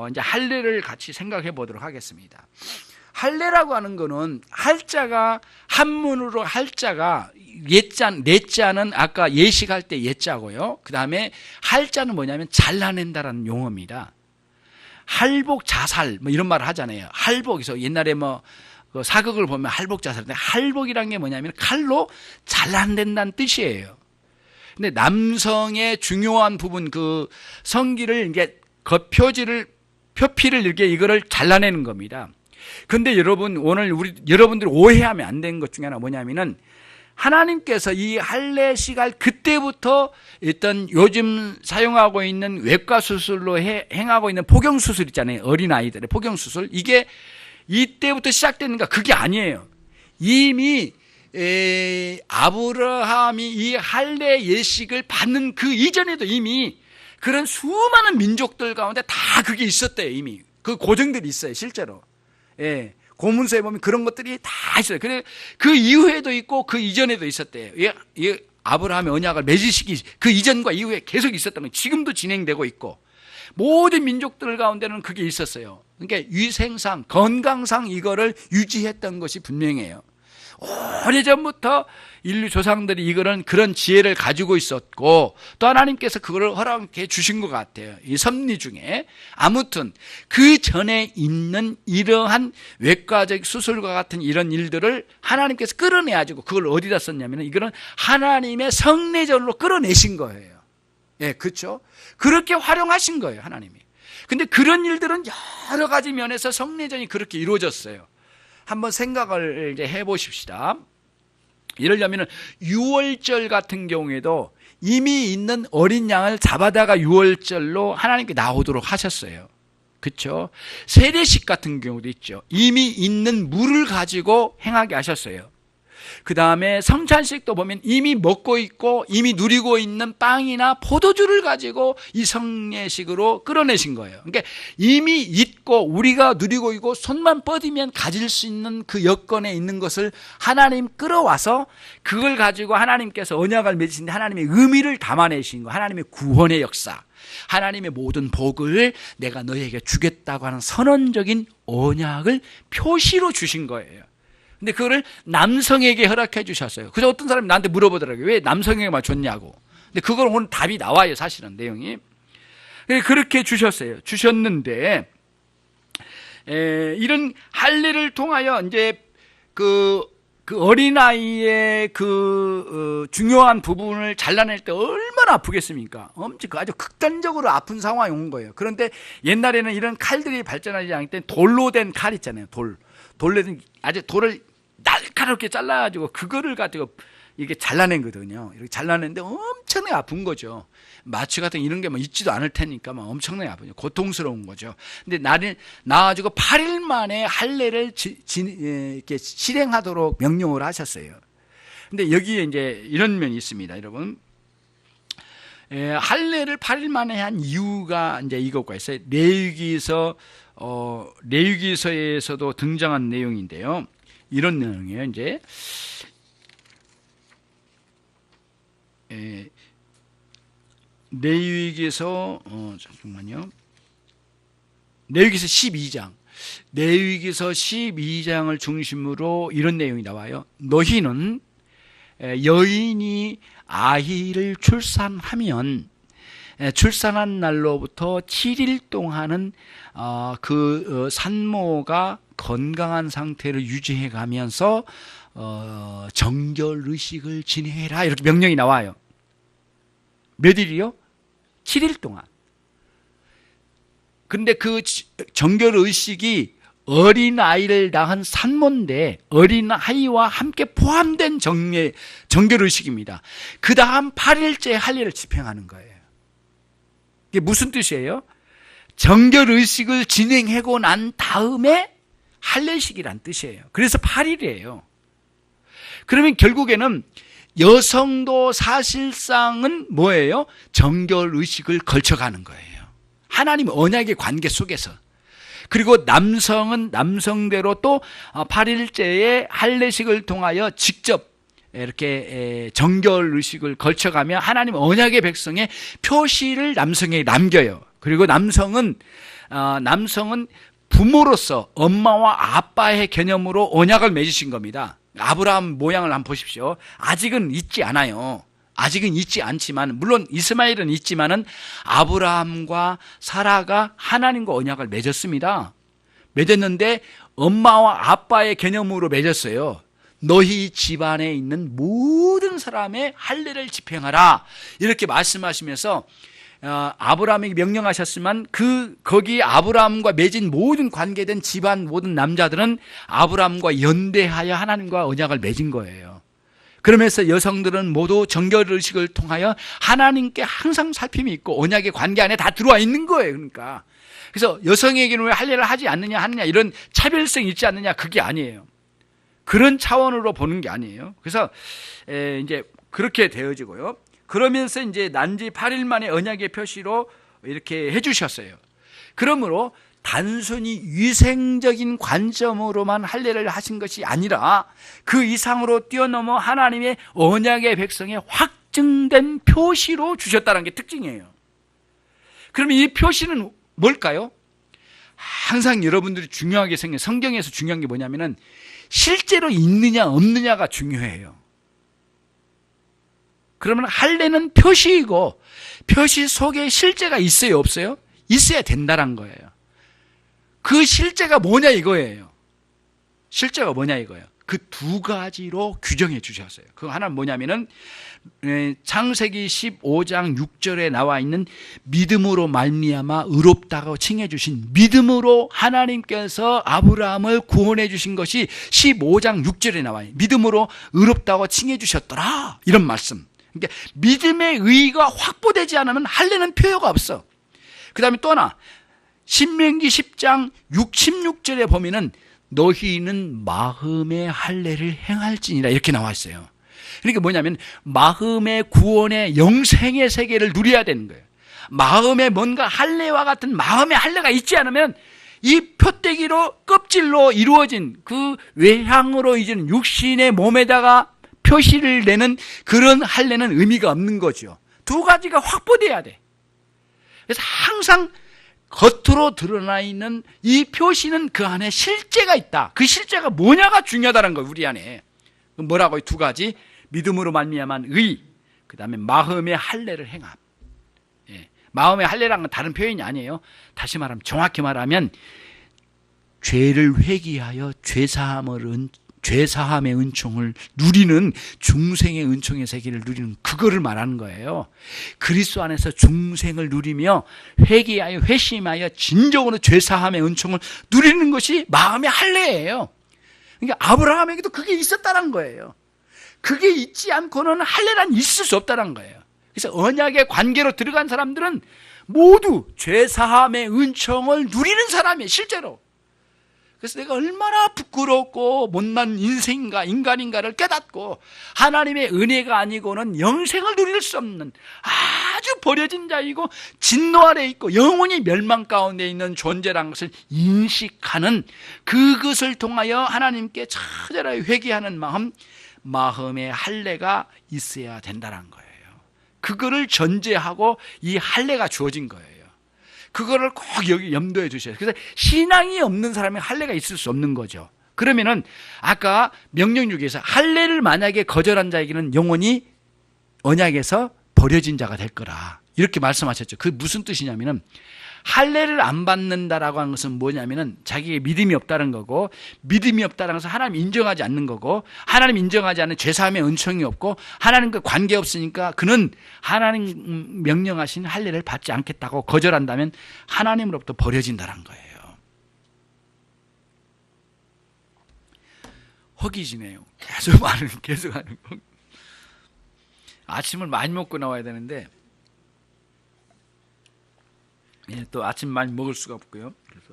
이제 할례를 같이 생각해 보도록 하겠습니다. 할례라고 하는 거는 할자가 한문으로 할자가 내자는 아까 예식할 때 예자고요. 그 다음에 할자는 뭐냐면 잘라낸다라는 용어입니다. 할복 자살 뭐 이런 말을 하잖아요. 할복에서 옛날에 뭐 그 사극을 보면 할복 자살인데 할복이란 게 뭐냐면 칼로 잘라낸다는 뜻이에요. 근데 남성의 중요한 부분 그 성기를 이제 표피를 이렇게 이거를 잘라내는 겁니다. 근데 여러분 오늘 여러분들이 오해하면 안 되는 것 중에 하나 뭐냐면은 하나님께서 이 할례식을 그때부터 일단 요즘 사용하고 있는 외과 수술로 행하고 있는 포경 수술 있잖아요. 어린 아이들의 포경 수술 이게 이때부터 시작되는가 그게 아니에요. 이미 아브라함이 이 할례 예식을 받는 그 이전에도 이미 그런 수많은 민족들 가운데 다 그게 있었대요. 이미 그 고정들이 있어요. 실제로. 예. 고문서에 보면 그런 것들이 다 있어요. 근데 그 이후에도 있고 그 이전에도 있었대요. 이 아브라함의 언약을 맺으시기 그 이전과 이후에 계속 있었던 거예요. 지금도 진행되고 있고 모든 민족들 가운데는 그게 있었어요. 그러니까 위생상 건강상 이거를 유지했던 것이 분명해요. 오래전부터 인류 조상들이 이거는 그런 지혜를 가지고 있었고 또 하나님께서 그걸 허락해 주신 것 같아요. 이 섭리 중에 아무튼 그 전에 있는 이러한 외과적 수술과 같은 이런 일들을 하나님께서 끌어내가지고 그걸 어디다 썼냐면 이거는 하나님의 성례전으로 끌어내신 거예요. 예, 그렇죠? 그렇게 활용하신 거예요, 하나님이. 근데 그런 일들은 여러 가지 면에서 성례전이 그렇게 이루어졌어요. 한번 생각을 이제 해보십시다. 이러려면 유월절 같은 경우에도 이미 있는 어린 양을 잡아다가 유월절로 하나님께 나오도록 하셨어요. 그렇죠? 세례식 같은 경우도 있죠. 이미 있는 물을 가지고 행하게 하셨어요. 그 다음에 성찬식도 보면 이미 먹고 있고 이미 누리고 있는 빵이나 포도주를 가지고 이 성례식으로 끌어내신 거예요. 그러니까 이미 있고 우리가 누리고 있고 손만 뻗으면 가질 수 있는 그 여건에 있는 것을 하나님 끌어와서 그걸 가지고 하나님께서 언약을 맺으신데 하나님의 의미를 담아내신 거, 하나님의 구원의 역사, 하나님의 모든 복을 내가 너에게 주겠다고 하는 선언적인 언약을 표시로 주신 거예요. 근데 그거를 남성에게 허락해 주셨어요. 그래서 어떤 사람이 나한테 물어보더라고요. 왜 남성에게만 줬냐고. 근데 그걸 오늘 답이 나와요. 사실은 내용이. 그렇게 주셨는데 이런 할례를 통하여 이제 그 어린아이의 중요한 부분을 잘라낼 때 얼마나 아프겠습니까? 엄청 아주 극단적으로 아픈 상황이 온 거예요. 그런데 옛날에는 이런 칼들이 발전하지 않을 때 돌로 된 칼 있잖아요. 돌로 된 아주 돌을 날카롭게 잘라가지고 그거를 가지고 이게 잘라낸 거거든요. 이렇게 잘라냈는데 엄청나게 아픈 거죠. 마취 같은 이런 게 뭐 있지도 않을 테니까 막 엄청나게 아프죠. 고통스러운 거죠. 근데 나와가지고 8일 만에 할례를 이렇게 실행하도록 명령을 하셨어요. 근데 여기에 이제 이런 면이 있습니다, 여러분. 할례를 8일 만에 한 이유가 이제 이것과 있어요. 레위기서에서도 등장한 내용인데요. 이런 내용이에요. 이제 레위기서 잠깐만요. 레위기서 12장. 레위기서 12장을 중심으로 이런 내용이 나와요. 너희는 여인이 아이를 출산하면 출산한 날로부터 7일 동안은 그 산모가 건강한 상태를 유지해 가면서 정결의식을 지내라 이렇게 명령이 나와요. 몇 일이요? 7일 동안. 근데 그 정결의식이 어린아이를 낳은 산모인데 어린아이와 함께 포함된 정결의식입니다. 그 다음 8일째 할례를 집행하는 거예요. 이게 무슨 뜻이에요? 정결의식을 진행하고 난 다음에 할례식이란 뜻이에요. 그래서 8일이에요. 그러면 결국에는 여성도 사실상은 뭐예요? 정결의식을 걸쳐가는 거예요. 하나님의 언약의 관계 속에서. 그리고 남성은 남성대로 또 8일째의 할례식을 통하여 직접 이렇게 정결의식을 걸쳐가며 하나님 언약의 백성의 표시를 남성에게 남겨요. 그리고 남성은 부모로서 엄마와 아빠의 개념으로 언약을 맺으신 겁니다. 아브라함 모양을 한번 보십시오. 아직은 있지 않아요. 아직은 있지 않지만, 물론 이스마엘은 있지만은 아브라함과 사라가 하나님과 언약을 맺었습니다. 맺었는데 엄마와 아빠의 개념으로 맺었어요. 너희 집안에 있는 모든 사람의 할례를 집행하라, 이렇게 말씀하시면서 아브라함에게 명령하셨지만 거기 아브라함과 맺은 모든 관계된 집안 모든 남자들은 아브라함과 연대하여 하나님과 언약을 맺은 거예요. 그러면서 여성들은 모두 정결의식을 통하여 하나님께 항상 살핌이 있고 언약의 관계 안에 다 들어와 있는 거예요. 그러니까 그래서 여성에게는 왜 할례를 하지 않느냐 하느냐 이런 차별성이 있지 않느냐, 그게 아니에요. 그런 차원으로 보는 게 아니에요. 그래서 이제 그렇게 되어지고요. 그러면서 이제 난지 8일 만에 언약의 표시로 이렇게 해주셨어요. 그러므로 단순히 위생적인 관점으로만 할례를 하신 것이 아니라 그 이상으로 뛰어넘어 하나님의 언약의 백성에 확증된 표시로 주셨다는 게 특징이에요. 그러면 이 표시는 뭘까요? 항상 여러분들이 중요하게 생각해요. 성경에서 중요한 게 뭐냐면은 실제로 있느냐 없느냐가 중요해요. 그러면 할례는 표시이고 표시 속에 실제가 있어요, 없어요? 있어야 된다는 거예요. 그 실제가 뭐냐 이거예요. 실제가 뭐냐 이거예요. 그 두 가지로 규정해 주셨어요. 그 하나는 뭐냐면은 창세기 15장 6절에 나와 있는 믿음으로 말미암아 의롭다고 칭해 주신, 믿음으로 하나님께서 아브라함을 구원해 주신 것이 15장 6절에 나와요. 믿음으로 의롭다고 칭해 주셨더라, 이런 말씀. 그러니까 믿음의 의의가 확보되지 않으면 할례는 표효가 없어. 그 다음에 또 하나, 신명기 10장 16절에 보면은 너희는 마음의 할례를 행할지니라, 이렇게 나와 있어요. 그러니까 뭐냐면 마음의 구원의 영생의 세계를 누려야 되는 거예요. 마음에 뭔가 할례와 같은 마음의 할례가 있지 않으면 이 표대기로 껍질로 이루어진 그 외향으로 이제는 육신의 몸에다가 표시를 내는 그런 할례는 의미가 없는 거죠. 두 가지가 확보돼야 돼. 그래서 항상 겉으로 드러나 있는 이 표시는 그 안에 실제가 있다. 그 실제가 뭐냐가 중요하다는 거예요, 우리 안에. 뭐라고요? 두 가지. 믿음으로 말미암은 의, 그 다음에 마음의 할례를 행함. 예. 마음의 할례라는 건 다른 표현이 아니에요. 다시 말하면, 정확히 말하면 죄를 회개하여 죄사함의 은총을 누리는, 중생의 은총의 세계를 누리는, 그거를 말하는 거예요. 그리스도 안에서 중생을 누리며 회개하여 회심하여 진정으로 죄사함의 은총을 누리는 것이 마음의 할례예요. 그러니까 아브라함에게도 그게 있었다는 거예요. 그게 있지 않고는 할례란 있을 수 없다는 거예요. 그래서 언약의 관계로 들어간 사람들은 모두 죄사함의 은총을 누리는 사람이에요, 실제로. 그래서 내가 얼마나 부끄럽고 못난 인간인가를 깨닫고 하나님의 은혜가 아니고는 영생을 누릴 수 없는 아주 버려진 자이고 진노 아래 있고 영원히 멸망 가운데 있는 존재라는 것을 인식하는, 그것을 통하여 하나님께 찾아라 회개하는 마음의 할례가 있어야 된다는 거예요. 그거를 전제하고 이 할례가 주어진 거예요. 그거를 꼭 여기 염두에 두셔야 돼요. 그래서 신앙이 없는 사람이 할례가 있을 수 없는 거죠. 그러면은 아까 명령 6에서 할례를 만약에 거절한 자에게는 영원히 언약에서 버려진 자가 될 거라, 이렇게 말씀하셨죠. 그게 무슨 뜻이냐면은 할례를 안 받는다라고 하는 것은 뭐냐면은 자기의 믿음이 없다는 거고, 믿음이 없다는 것은 하나님 인정하지 않는 거고, 하나님 인정하지 않는 죄사함의 은총이 없고 하나님과 관계 없으니까 그는 하나님 명령하신 할례를 받지 않겠다고 거절한다면 하나님으로부터 버려진다는 거예요. 허기지네요. 계속 하는 거. 아침을 많이 먹고 나와야 되는데 또 아침 많이 먹을 수가 없고요. 그래서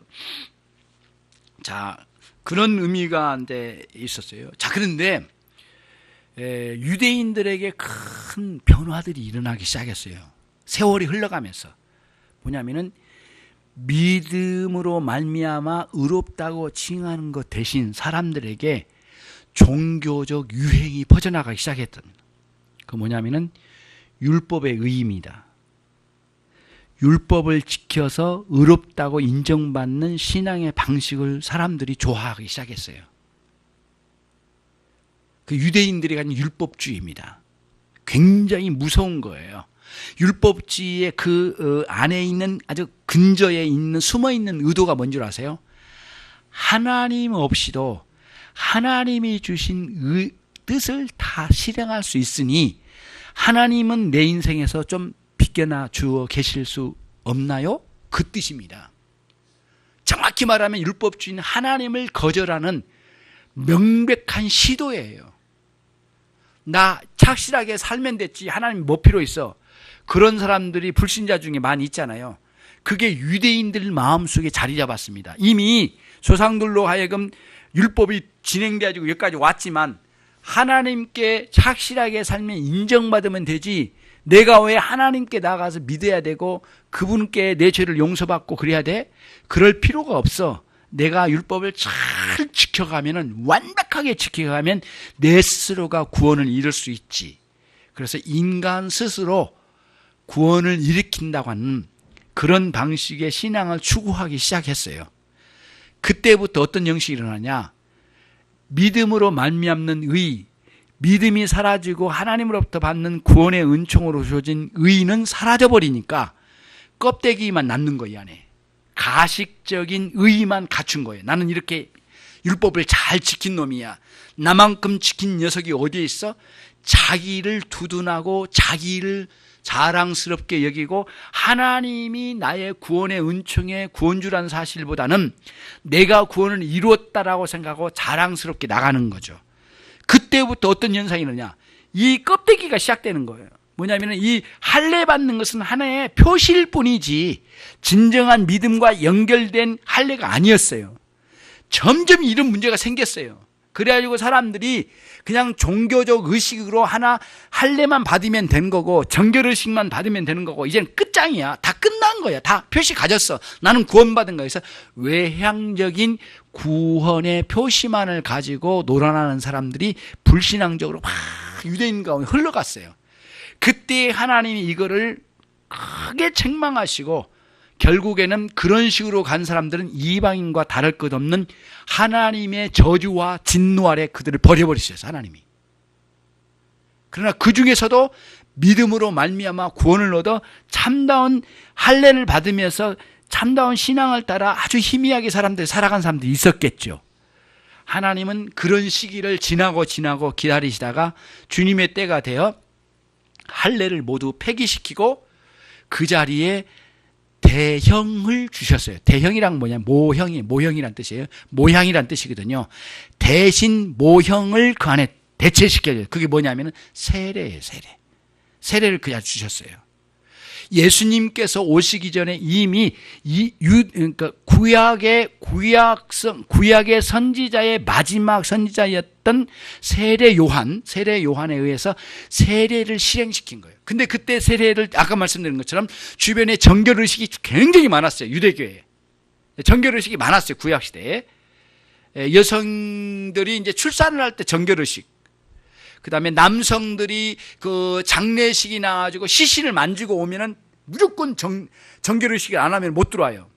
자, 그런 의미가 이제 있었어요. 자, 그런데 유대인들에게 큰 변화들이 일어나기 시작했어요. 세월이 흘러가면서. 뭐냐면은 믿음으로 말미암아 의롭다고 칭하는 것 대신 사람들에게 종교적 유행이 퍼져나가기 시작했던, 그 뭐냐면은 율법의 의의입니다. 율법을 지켜서 의롭다고 인정받는 신앙의 방식을 사람들이 좋아하기 시작했어요. 그 유대인들이 가진 율법주의입니다. 굉장히 무서운 거예요. 율법주의의 그 안에 있는 아주 근저에 있는 숨어있는 의도가 뭔 줄 아세요? 하나님 없이도 하나님이 주신 뜻을 다 실행할 수 있으니 하나님은 내 인생에서 좀 비껴나 주어 계실 수 없나요? 그 뜻입니다. 정확히 말하면 율법주의는 하나님을 거절하는 명백한 시도예요. 나 착실하게 살면 됐지 하나님 뭐 필요 있어. 그런 사람들이 불신자 중에 많이 있잖아요. 그게 유대인들 마음속에 자리 잡았습니다. 이미 조상들로 하여금 율법이 진행되어지고 여기까지 왔지만 하나님께 착실하게 살면 인정받으면 되지 내가 왜 하나님께 나가서 믿어야 되고 그분께 내 죄를 용서받고 그래야 돼? 그럴 필요가 없어. 내가 율법을 잘 지켜가면은 완벽하게 지켜가면 내 스스로가 구원을 이룰 수 있지. 그래서 인간 스스로 구원을 일으킨다고 하는 그런 방식의 신앙을 추구하기 시작했어요. 그때부터 어떤 형식이 일어나냐? 믿음으로 말미암는 의, 믿음이 사라지고 하나님으로부터 받는 구원의 은총으로 주어진 의는 사라져버리니까 껍데기만 남는 거예요, 이 안에. 가식적인 의만 갖춘 거예요. 나는 이렇게 율법을 잘 지킨 놈이야. 나만큼 지킨 녀석이 어디에 있어? 자기를 두둔하고 자기를 자랑스럽게 여기고 하나님이 나의 구원의 은총의 구원주라는 사실보다는 내가 구원을 이루었다라고 생각하고 자랑스럽게 나가는 거죠. 그때부터 어떤 현상이 일어나냐? 이 껍데기가 시작되는 거예요. 뭐냐면 이 할례 받는 것은 하나의 표시일 뿐이지 진정한 믿음과 연결된 할례가 아니었어요. 점점 이런 문제가 생겼어요. 그래가지고 사람들이 그냥 종교적 의식으로 하나 할례만 받으면 되는 거고 정결의식만 받으면 되는 거고 이제는 끝장이야. 다 끝난 거야. 다 표시 가졌어. 나는 구원받은 거야. 그래서 외향적인 구원의 표시만을 가지고 놀아나는 사람들이 불신앙적으로 막 유대인 가운데 흘러갔어요. 그때 하나님이 이거를 크게 책망하시고 결국에는 그런 식으로 간 사람들은 이방인과 다를 것 없는 하나님의 저주와 진노 아래 그들을 버려버리셨어요. 하나님이. 그러나 그 중에서도 믿음으로 말미암아 구원을 얻어 참다운 할례를 받으면서 참다운 신앙을 따라 아주 희미하게 사람들이 살아간 사람들이 있었겠죠. 하나님은 그런 시기를 지나고 기다리시다가 주님의 때가 되어 할례를 모두 폐기시키고 그 자리에 대형을 주셨어요. 대형이란 뭐냐? 모형이란 뜻이에요. 모양이란 뜻이거든요. 대신 모형을 그 안에 대체시켜줘요. 그게 뭐냐면 세례예요. 세례를 그냥 주셨어요. 예수님께서 오시기 전에 이미 그러니까 구약의 선지자의 마지막 선지자였던 세례 요한에 의해서 세례를 실행시킨 거예요. 근데 그때 세례를 아까 말씀드린 것처럼 주변에 정결의식이 굉장히 많았어요. 유대교회에. 정결의식이 많았어요. 구약시대에. 여성들이 이제 출산을 할 때 정결의식. 그 다음에 남성들이 그 장례식이 나가지고 시신을 만지고 오면은 무조건 정결의식을 안 하면 못 들어와요.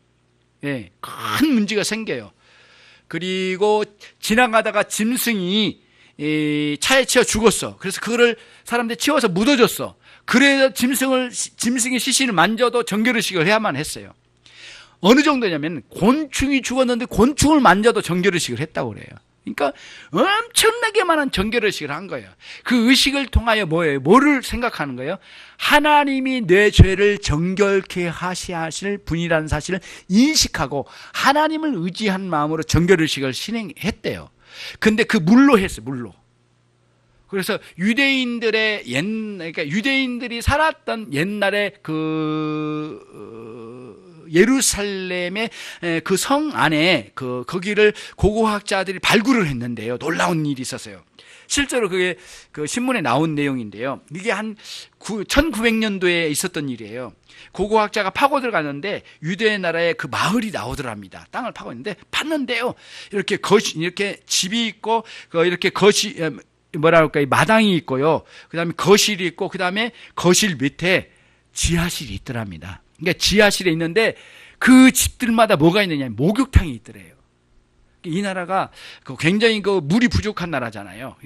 예, 큰 문제가 생겨요. 그리고 지나가다가 짐승이 차에 치여 죽었어. 그래서 그거를 사람들이 치워서 묻어줬어. 그래서 짐승의 시신을 만져도 정결의식을 해야만 했어요. 어느 정도냐면 곤충이 죽었는데 곤충을 만져도 정결의식을 했다고 그래요. 그러니까 엄청나게 많은 정결의식을 한 거예요. 그 의식을 통하여 뭐예요? 뭐를 생각하는 거예요? 하나님이 내 죄를 정결케 하실 분이라는 사실을 인식하고 하나님을 의지한 마음으로 정결의식을 실행했대요. 근데 그 물로 했어요. 물로. 그래서 그러니까 유대인들이 살았던 옛날에 예루살렘의 그 성 안에 거기를 고고학자들이 발굴을 했는데요. 놀라운 일이 있었어요. 실제로 그게 그 신문에 나온 내용인데요. 이게 한 1900년도에 있었던 일이에요. 고고학자가 파고 들어갔는데 유대 나라의 그 마을이 나오더랍니다. 땅을 파고 있는데 팠는데요. 이렇게 집이 있고 이렇게 마당이 있고요. 그다음에 거실이 있고 그다음에 거실 밑에 지하실이 있더랍니다. 그러니까 지하실에 있는데 그 집들마다 뭐가 있느냐? 목욕탕이 있더래요. 이 나라가 굉장히 물이 부족한 나라잖아요.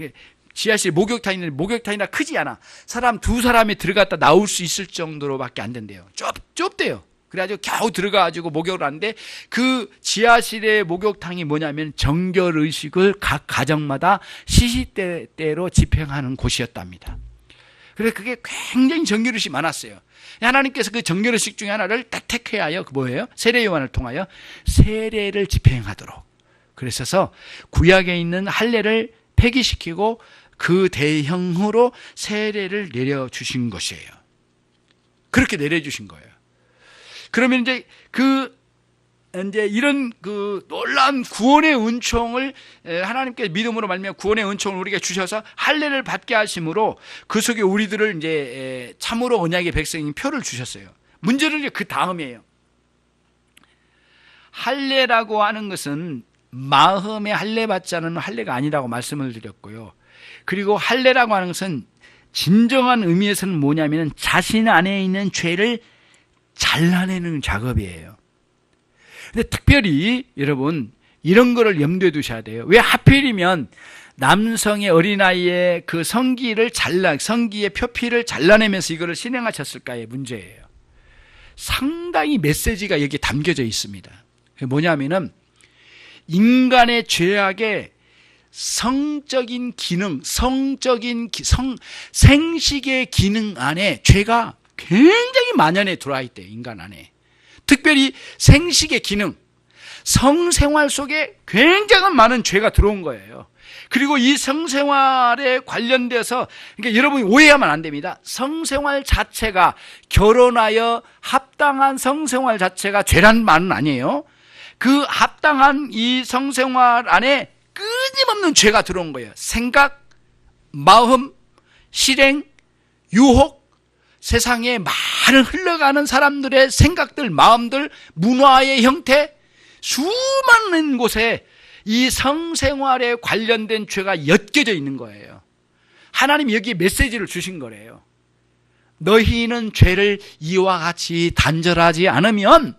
지하실 목욕탕이 있는데 목욕탕이나 크지 않아. 사람 두 사람이 들어갔다 나올 수 있을 정도로밖에 안 된대요. 좁대요. 그래가지고 겨우 들어가가지고 목욕을 하는데 그 지하실의 목욕탕이 뭐냐면 정결의식을 각 가정마다 시시때때로 집행하는 곳이었답니다. 그래서 그게 굉장히 정결의식이 많았어요. 하나님께서 그 정결의식 중에 하나를 딱 택해하여 뭐예요? 세례 요한을 통하여 세례를 집행하도록 그랬어서 구약에 있는 할례를 폐기시키고 그 대형으로 세례를 내려주신 것이에요. 그렇게 내려주신 거예요. 그러면 이제 이런 놀라운 구원의 은총을 하나님께 믿음으로 말미암아 구원의 은총을 우리에게 주셔서 할례를 받게 하심으로 그 속에 우리들을 이제 참으로 언약의 백성인 표를 주셨어요. 문제는 이제 그 다음이에요. 할례라고 하는 것은 마음에 할례 받지 않은 할례가 아니라고 말씀을 드렸고요. 그리고 할례라고 하는 것은 진정한 의미에서는 뭐냐면 자신 안에 있는 죄를 잘라내는 작업이에요. 근데 특별히 여러분 이런 거를 염두에 두셔야 돼요. 왜 하필이면 남성의 어린아이의 그 성기의 표피를 잘라내면서 이거를 실행하셨을까의 문제예요. 상당히 메시지가 여기 담겨져 있습니다. 뭐냐면은 인간의 죄악의 성적인 기능, 생식의 기능 안에 죄가 굉장히 만연해 들어와 있대요. 인간 안에. 특별히 생식의 기능, 성생활 속에 굉장히 많은 죄가 들어온 거예요. 그리고 이 성생활에 관련돼서 그러니까 여러분이 오해하면 안 됩니다. 성생활 자체가 결혼하여 합당한 성생활 자체가 죄라는 말은 아니에요. 그 합당한 이 성생활 안에 끊임없는 죄가 들어온 거예요. 생각, 마음, 실행, 유혹, 세상에 많은 흘러가는 사람들의 생각들, 마음들, 문화의 형태, 수많은 곳에 이 성생활에 관련된 죄가 엮여져 있는 거예요. 하나님이 여기에 메시지를 주신 거래요. 너희는 죄를 이와 같이 단절하지 않으면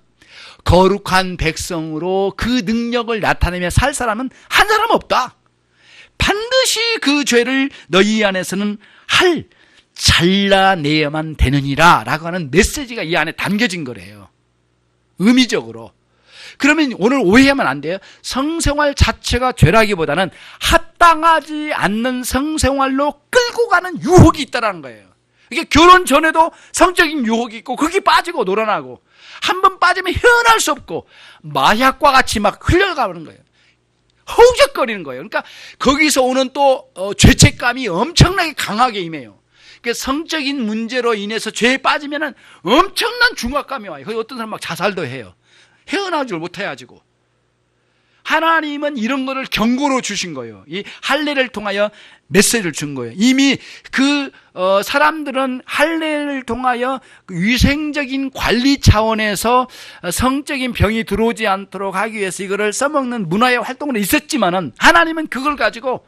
거룩한 백성으로 그 능력을 나타내며 살 사람은 한 사람 없다. 반드시 그 죄를 너희 안에서는 잘라내야만 되느니라 라고 하는 메시지가 이 안에 담겨진 거래요. 의미적으로. 그러면 오늘 오해하면 안 돼요. 성생활 자체가 죄라기보다는 합당하지 않는 성생활로 끌고 가는 유혹이 있다는 거예요. 이게 결혼 전에도 성적인 유혹이 있고 거기 빠지고 놀아나고 한 번 빠지면 헤어날 수 없고 마약과 같이 막 흘러가는 거예요. 허우적거리는 거예요. 그러니까 거기서 오는 또 죄책감이 엄청나게 강하게 임해요. 그러니까 성적인 문제로 인해서 죄에 빠지면 엄청난 중압감이 와요. 거기 어떤 사람 막 자살도 해요. 헤어나오질 못해가지고. 하나님은 이런 거를 경고로 주신 거예요. 이 할례를 통하여 메시지를 준 거예요. 이미 사람들은 할례를 통하여 위생적인 관리 차원에서 성적인 병이 들어오지 않도록 하기 위해서 이거를 써먹는 문화의 활동은 있었지만은 하나님은 그걸 가지고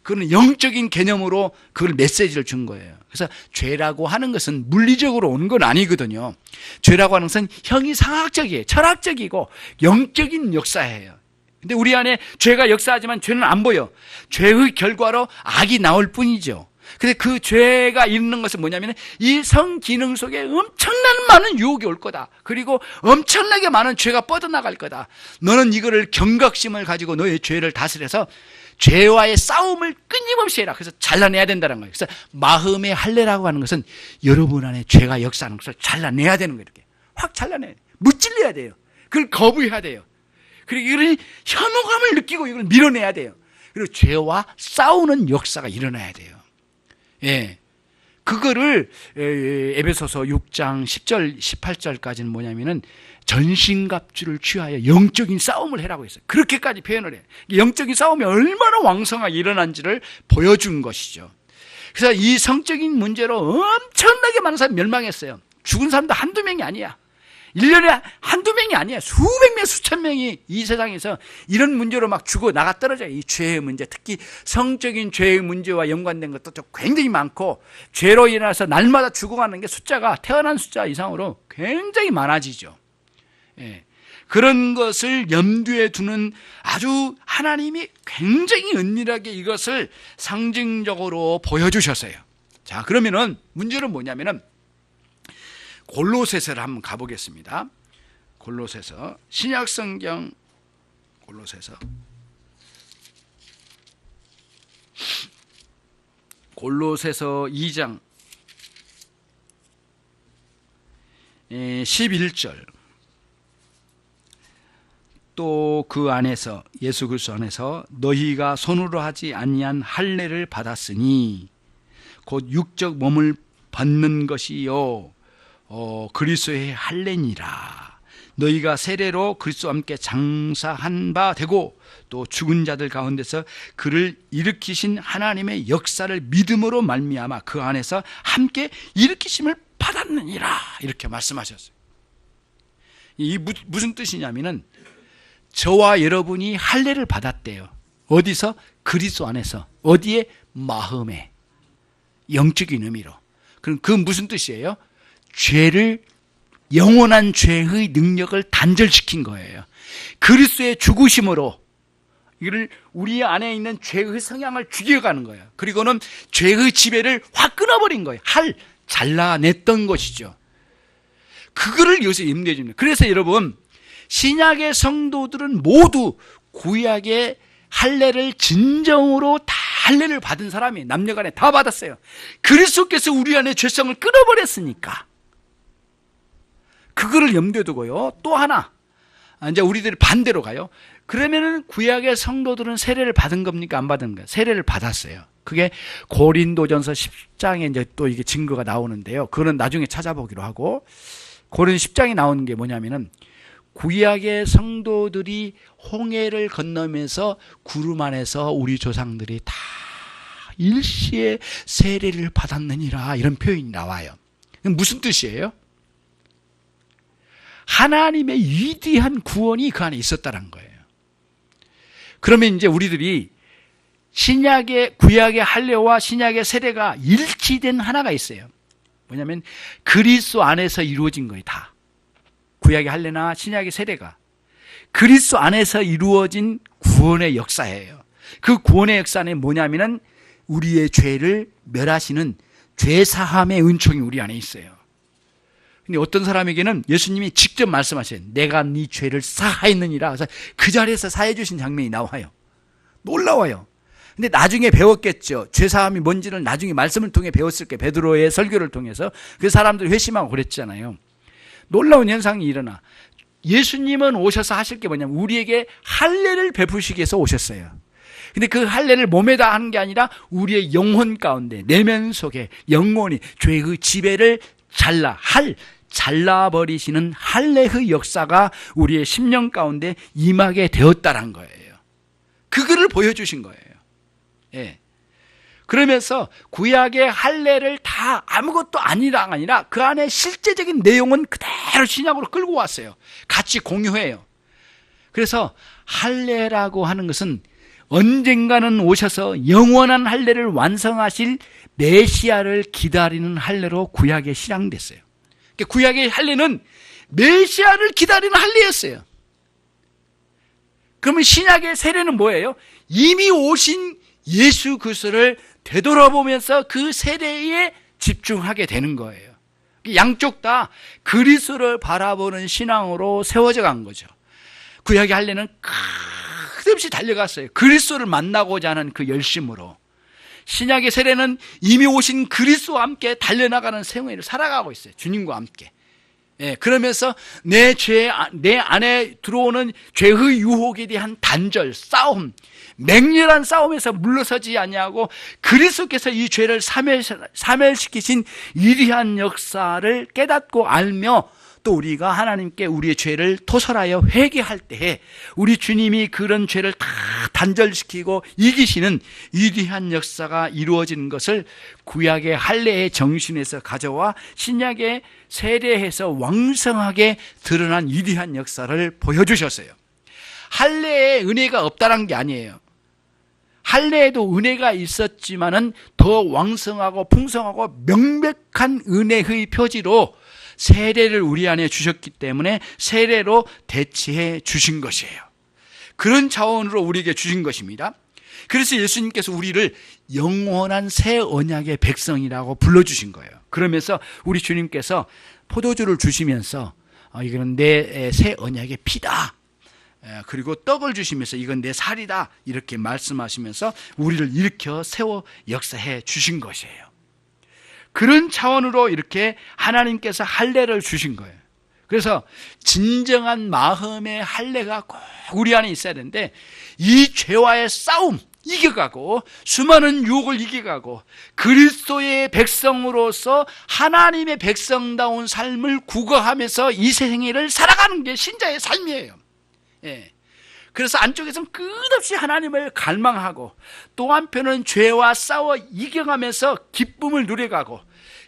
그건 영적인 개념으로 그걸 메시지를 준 거예요. 그래서 죄라고 하는 것은 물리적으로 온 건 아니거든요. 죄라고 하는 것은 형이상학적이에요. 철학적이고 영적인 역사예요. 근데 우리 안에 죄가 역사하지만 죄는 안 보여. 죄의 결과로 악이 나올 뿐이죠. 근데 그 죄가 있는 것은 뭐냐면 이 성기능 속에 엄청난 많은 유혹이 올 거다. 그리고 엄청나게 많은 죄가 뻗어나갈 거다. 너는 이거를 경각심을 가지고 너의 죄를 다스려서 죄와의 싸움을 끊임없이 해라. 그래서 잘라내야 된다는 거예요. 그래서 마음의 할례라고 하는 것은 여러분 안에 죄가 역사하는 것을 잘라내야 되는 거예요. 이렇게 확 잘라내야 돼요. 무찔러야 돼요. 그걸 거부해야 돼요. 그리고 이걸 혐오감을 느끼고 이걸 밀어내야 돼요. 그리고 죄와 싸우는 역사가 일어나야 돼요. 예. 그거를 에베소서 6장 10절 18절까지는 뭐냐면은 전신갑주를 취하여 영적인 싸움을 해라고 했어요. 그렇게까지 표현을 해요. 영적인 싸움이 얼마나 왕성하게 일어난지를 보여준 것이죠. 그래서 이 성적인 문제로 엄청나게 많은 사람이 멸망했어요. 죽은 사람도 한두 명이 아니야. 1년에 한두 명이 아니에요. 수백 명, 수천 명이 이 세상에서 이런 문제로 막 죽어 나가 떨어져요. 이 죄의 문제, 특히 성적인 죄의 문제와 연관된 것도 굉장히 많고, 죄로 인해서 날마다 죽어가는 게 숫자가 태어난 숫자 이상으로 굉장히 많아지죠. 예. 그런 것을 염두에 두는 아주 하나님이 굉장히 은밀하게 이것을 상징적으로 보여주셨어요. 자, 그러면은 문제는 뭐냐면은 골로새서를 한번 가보겠습니다. 골로새서, 신약성경 골로새서 2장 11절, 또 그 안에서, 예수 그리스도 안에서 너희가 손으로 하지 아니한 할례를 받았으니 곧 육적 몸을 벗는 것이요 그리스도의 할례니라. 너희가 세례로 그리스도와 함께 장사한 바 되고 또 죽은 자들 가운데서 그를 일으키신 하나님의 역사를 믿음으로 말미암아 그 안에서 함께 일으키심을 받았느니라. 이렇게 말씀하셨어요. 이 무슨 뜻이냐면은 저와 여러분이 할례를 받았대요. 어디서? 그리스도 안에서. 어디에? 마음에. 영적인 의미로. 그럼 그 무슨 뜻이에요? 죄를, 영원한 죄의 능력을 단절시킨 거예요. 그리스도의 죽으심으로 이를 우리 안에 있는 죄의 성향을 죽여가는 거예요. 그리고는 죄의 지배를 확 끊어버린 거예요. 잘라냈던 것이죠. 그거를 요새 임대해 줍니다. 그래서 여러분, 신약의 성도들은 모두 구약의 할례를 진정으로 다 할례를 받은 사람이 남녀간에 다 받았어요. 그리스도께서 우리 안에 죄성을 끊어버렸으니까. 그거를 염두에 두고요. 또 하나, 이제 우리들이 반대로 가요. 그러면은 구약의 성도들은 세례를 받은 겁니까? 안 받은 거예요? 세례를 받았어요. 그게 고린도전서 10장에 이제 또 이게 증거가 나오는데요. 그거는 나중에 찾아보기로 하고, 고린 10장에 나오는 게 뭐냐면은 구약의 성도들이 홍해를 건너면서 구름 안에서 우리 조상들이 다 일시에 세례를 받았느니라, 이런 표현이 나와요. 무슨 뜻이에요? 하나님의 위대한 구원이 그 안에 있었다는 거예요. 그러면 이제 우리들이 구약의 할례와 신약의 세례가 일치된 하나가 있어요. 뭐냐면 그리스도 안에서 이루어진 거예요. 다. 구약의 할례나 신약의 세례가 그리스도 안에서 이루어진 구원의 역사예요. 그 구원의 역사는 뭐냐면은 우리의 죄를 멸하시는 죄사함의 은총이 우리 안에 있어요. 근데 어떤 사람에게는 예수님이 직접 말씀하셔요. 내가 네 죄를 사하였느니라. 그래서 그 자리에서 사해 주신 장면이 나와요. 놀라워요. 근데 나중에 배웠겠죠. 죄사함이 뭔지를 나중에 말씀을 통해 배웠을 게, 베드로의 설교를 통해서. 그 사람들이 회심하고 그랬잖아요. 놀라운 현상이 일어나. 예수님은 오셔서 하실 게 뭐냐면 우리에게 할례를 베푸시기 위해서 오셨어요. 근데 그 할례를 몸에다 하는 게 아니라 우리의 영혼 가운데, 내면 속에 영혼이 죄의 지배를 잘라버리시는 할례의 역사가 우리의 심령 가운데 임하게 되었다는 거예요. 그거를 보여주신 거예요. 예. 그러면서 구약의 할례를 다 아무것도 아니라 그 안에 실제적인 내용은 그대로 신약으로 끌고 왔어요. 같이 공유해요. 그래서 할례라고 하는 것은 언젠가는 오셔서 영원한 할례를 완성하실 메시아를 기다리는 할례로 구약에 실행됐어요. 그러니까 구약의 할례는 메시아를 기다리는 할례였어요. 그러면 신약의 세례는 뭐예요? 이미 오신 예수 그리스도를 되돌아보면서 그 세례에 집중하게 되는 거예요. 양쪽 다 그리스도를 바라보는 신앙으로 세워져 간 거죠. 구약의 할례는 끝없이 달려갔어요. 그리스도를 만나고자 하는 그 열심으로. 신약의 세례는 이미 오신 그리스도와 함께 달려나가는 생애를 살아가고 있어요. 주님과 함께. 예, 그러면서 내 안에 들어오는 죄의 유혹에 대한 단절, 싸움, 맹렬한 싸움에서 물러서지 아니하고 그리스도께서 이 죄를 사멸시키신 위대한 역사를 깨닫고 알며 또 우리가 하나님께 우리의 죄를 토설하여 회개할 때에 우리 주님이 그런 죄를 다 단절시키고 이기시는 위대한 역사가 이루어지는 것을 구약의 할례의 정신에서 가져와 신약의 세례해서 왕성하게 드러난 위대한 역사를 보여주셨어요. 할례에 은혜가 없다는 게 아니에요. 할례에도 은혜가 있었지만은 더 왕성하고 풍성하고 명백한 은혜의 표지로 세례를 우리 안에 주셨기 때문에 세례로 대체해 주신 것이에요. 그런 차원으로 우리에게 주신 것입니다. 그래서 예수님께서 우리를 영원한 새 언약의 백성이라고 불러주신 거예요. 그러면서 우리 주님께서 포도주를 주시면서 이거는 내 새 언약의 피다. 그리고 떡을 주시면서 이건 내 살이다 이렇게 말씀하시면서 우리를 일으켜 세워 역사해 주신 것이에요. 그런 차원으로 이렇게 하나님께서 할례를 주신 거예요. 그래서 진정한 마음의 할례가 꼭 우리 안에 있어야 되는데 이 죄와의 싸움 이겨가고 수많은 유혹을 이겨가고 그리스도의 백성으로서 하나님의 백성다운 삶을 구가하면서 이 세상을 살아가는 게 신자의 삶이에요. 예. 그래서 안쪽에서는 끝없이 하나님을 갈망하고 또 한편은 죄와 싸워 이겨가면서 기쁨을 누려가고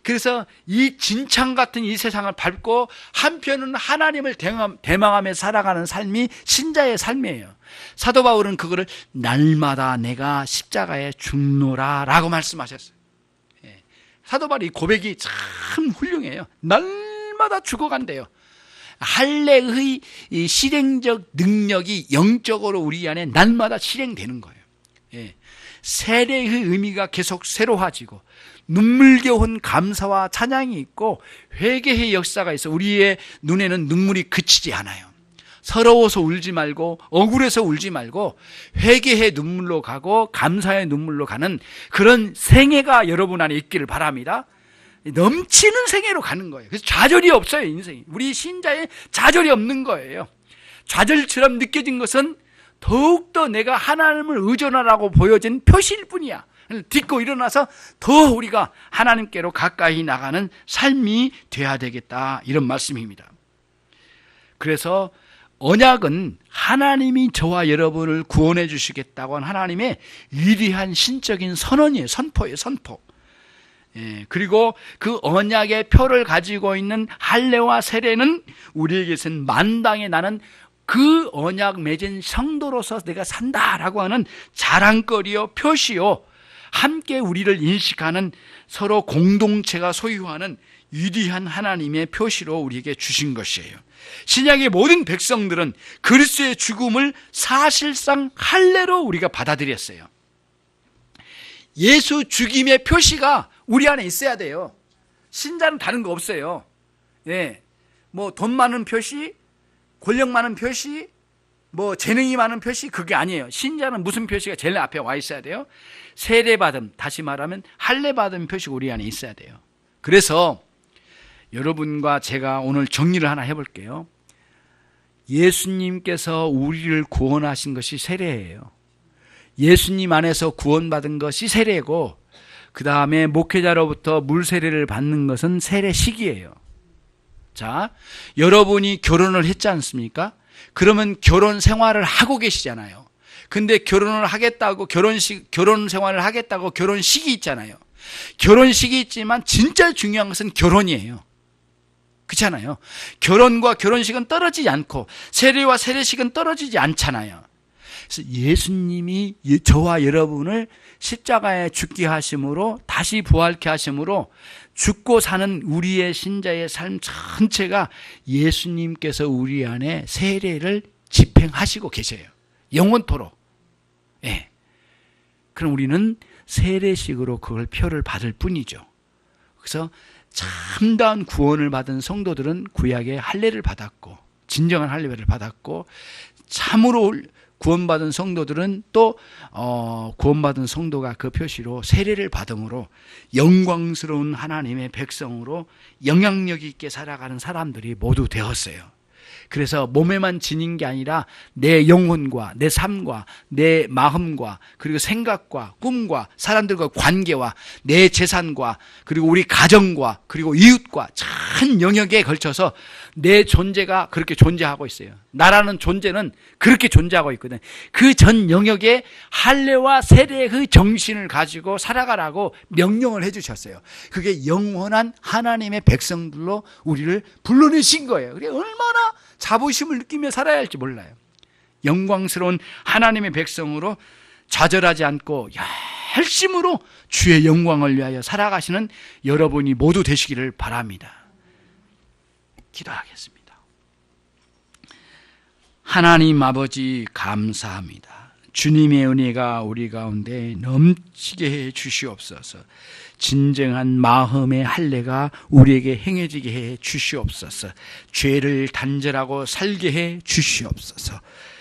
그래서 이 진창 같은 이 세상을 밟고 한편은 하나님을 대망하며 살아가는 삶이 신자의 삶이에요. 사도 바울은 그거를 날마다 내가 십자가에 죽노라 라고 말씀하셨어요. 예. 사도 바울의 고백이 참 훌륭해요. 날마다 죽어간대요. 할례의 이 실행적 능력이 영적으로 우리 안에 날마다 실행되는 거예요. 예. 세례의 의미가 계속 새로워지고 눈물겨운 감사와 찬양이 있고 회개의 역사가 있어 우리의 눈에는 눈물이 그치지 않아요. 서러워서 울지 말고 억울해서 울지 말고 회개의 눈물로 가고 감사의 눈물로 가는 그런 생애가 여러분 안에 있기를 바랍니다. 넘치는 생애로 가는 거예요. 그래서 좌절이 없어요. 인생이 우리 신자의 좌절이 없는 거예요. 좌절처럼 느껴진 것은 더욱더 내가 하나님을 의존하라고 보여진 표시일 뿐이야. 딛고 일어나서 더 우리가 하나님께로 가까이 나가는 삶이 돼야 되겠다 이런 말씀입니다. 그래서 언약은 하나님이 저와 여러분을 구원해 주시겠다고 한 하나님의 위대한 신적인 선언이에요. 선포예요. 선포. 예, 그리고 그 언약의 표를 가지고 있는 할례와 세례는 우리에게서는 만당에 나는 그 언약 맺은 성도로서 내가 산다라고 하는 자랑거리요 표시요 함께 우리를 인식하는 서로 공동체가 소유하는 위대한 하나님의 표시로 우리에게 주신 것이에요. 신약의 모든 백성들은 그리스도의 죽음을 사실상 할례로 우리가 받아들였어요. 예수 죽임의 표시가 우리 안에 있어야 돼요. 신자는 다른 거 없어요. 예, 뭐 돈 많은 표시, 권력 많은 표시, 뭐 재능이 많은 표시 그게 아니에요. 신자는 무슨 표시가 제일 앞에 와 있어야 돼요? 세례받음, 다시 말하면 할례받은 표시가 우리 안에 있어야 돼요. 그래서 여러분과 제가 오늘 정리를 하나 해볼게요. 예수님께서 우리를 구원하신 것이 세례예요. 예수님 안에서 구원받은 것이 세례고 그 다음에 목회자로부터 물세례를 받는 것은 세례식이에요. 자, 여러분이 결혼을 했지 않습니까? 그러면 결혼 생활을 하고 계시잖아요. 근데 결혼을 하겠다고 결혼 생활을 하겠다고 결혼식이 있잖아요. 결혼식이 있지만 진짜 중요한 것은 결혼이에요. 그렇잖아요. 결혼과 결혼식은 떨어지지 않고 세례와 세례식은 떨어지지 않잖아요. 그래서 예수님이 저와 여러분을 십자가에 죽게 하심으로 다시 부활케 하심으로 죽고 사는 우리의 신자의 삶 전체가 예수님께서 우리 안에 세례를 집행하시고 계셔요. 영원토록. 예. 그럼 우리는 세례식으로 그걸 표를 받을 뿐이죠. 그래서 참다운 구원을 받은 성도들은 구약의 할례를 받았고 진정한 할례를 받았고 참으로 구원받은 성도들은 또 구원받은 성도가 그 표시로 세례를 받음으로 영광스러운 하나님의 백성으로 영향력 있게 살아가는 사람들이 모두 되었어요. 그래서 몸에만 지닌 게 아니라 내 영혼과 내 삶과 내 마음과 그리고 생각과 꿈과 사람들과 관계와 내 재산과 그리고 우리 가정과 그리고 이웃과 전 영역에 걸쳐서 내 존재가 그렇게 존재하고 있어요. 나라는 존재는 그렇게 존재하고 있거든. 그 전 영역에 할례와 세례의 그 정신을 가지고 살아가라고 명령을 해주셨어요. 그게 영원한 하나님의 백성들로 우리를 불러내신 거예요. 그게 얼마나 자부심을 느끼며 살아야 할지 몰라요. 영광스러운 하나님의 백성으로 좌절하지 않고 열심으로 주의 영광을 위하여 살아가시는 여러분이 모두 되시기를 바랍니다. 기도하겠습니다. 하나님 아버지 감사합니다. 주님의 은혜가 우리 가운데 넘치게 해 주시옵소서. 진정한 마음의 할례가 우리에게 행해지게 해 주시옵소서. 죄를 단절하고 살게 해 주시옵소서.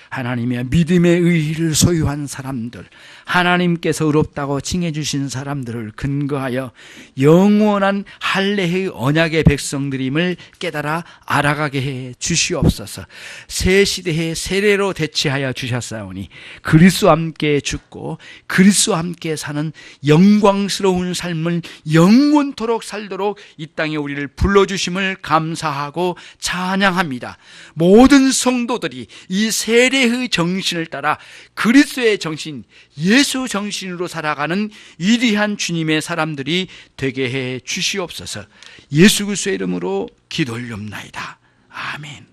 하나님의 믿음의 의의를 소유한 사람들, 하나님께서 의롭다고 칭해 주신 사람들을 근거하여 영원한 할례의 언약의 백성들임을 깨달아 알아가게 해 주시옵소서. 새 시대의 세례로 대체하여 주셨사오니 그리스도와 함께 죽고 그리스도와 함께 사는 영광스러운 삶을 영원토록 살도록 이 땅에 우리를 불러주심을 감사하고 찬양합니다. 모든 성도들이 이 세례의 정신을 따라 그리스도의 정신, 예수 정신으로 살아가는 위대한 주님의 사람들이 되게 해 주시옵소서. 예수 그리스도의 이름으로 기도 올립나이다. 아멘.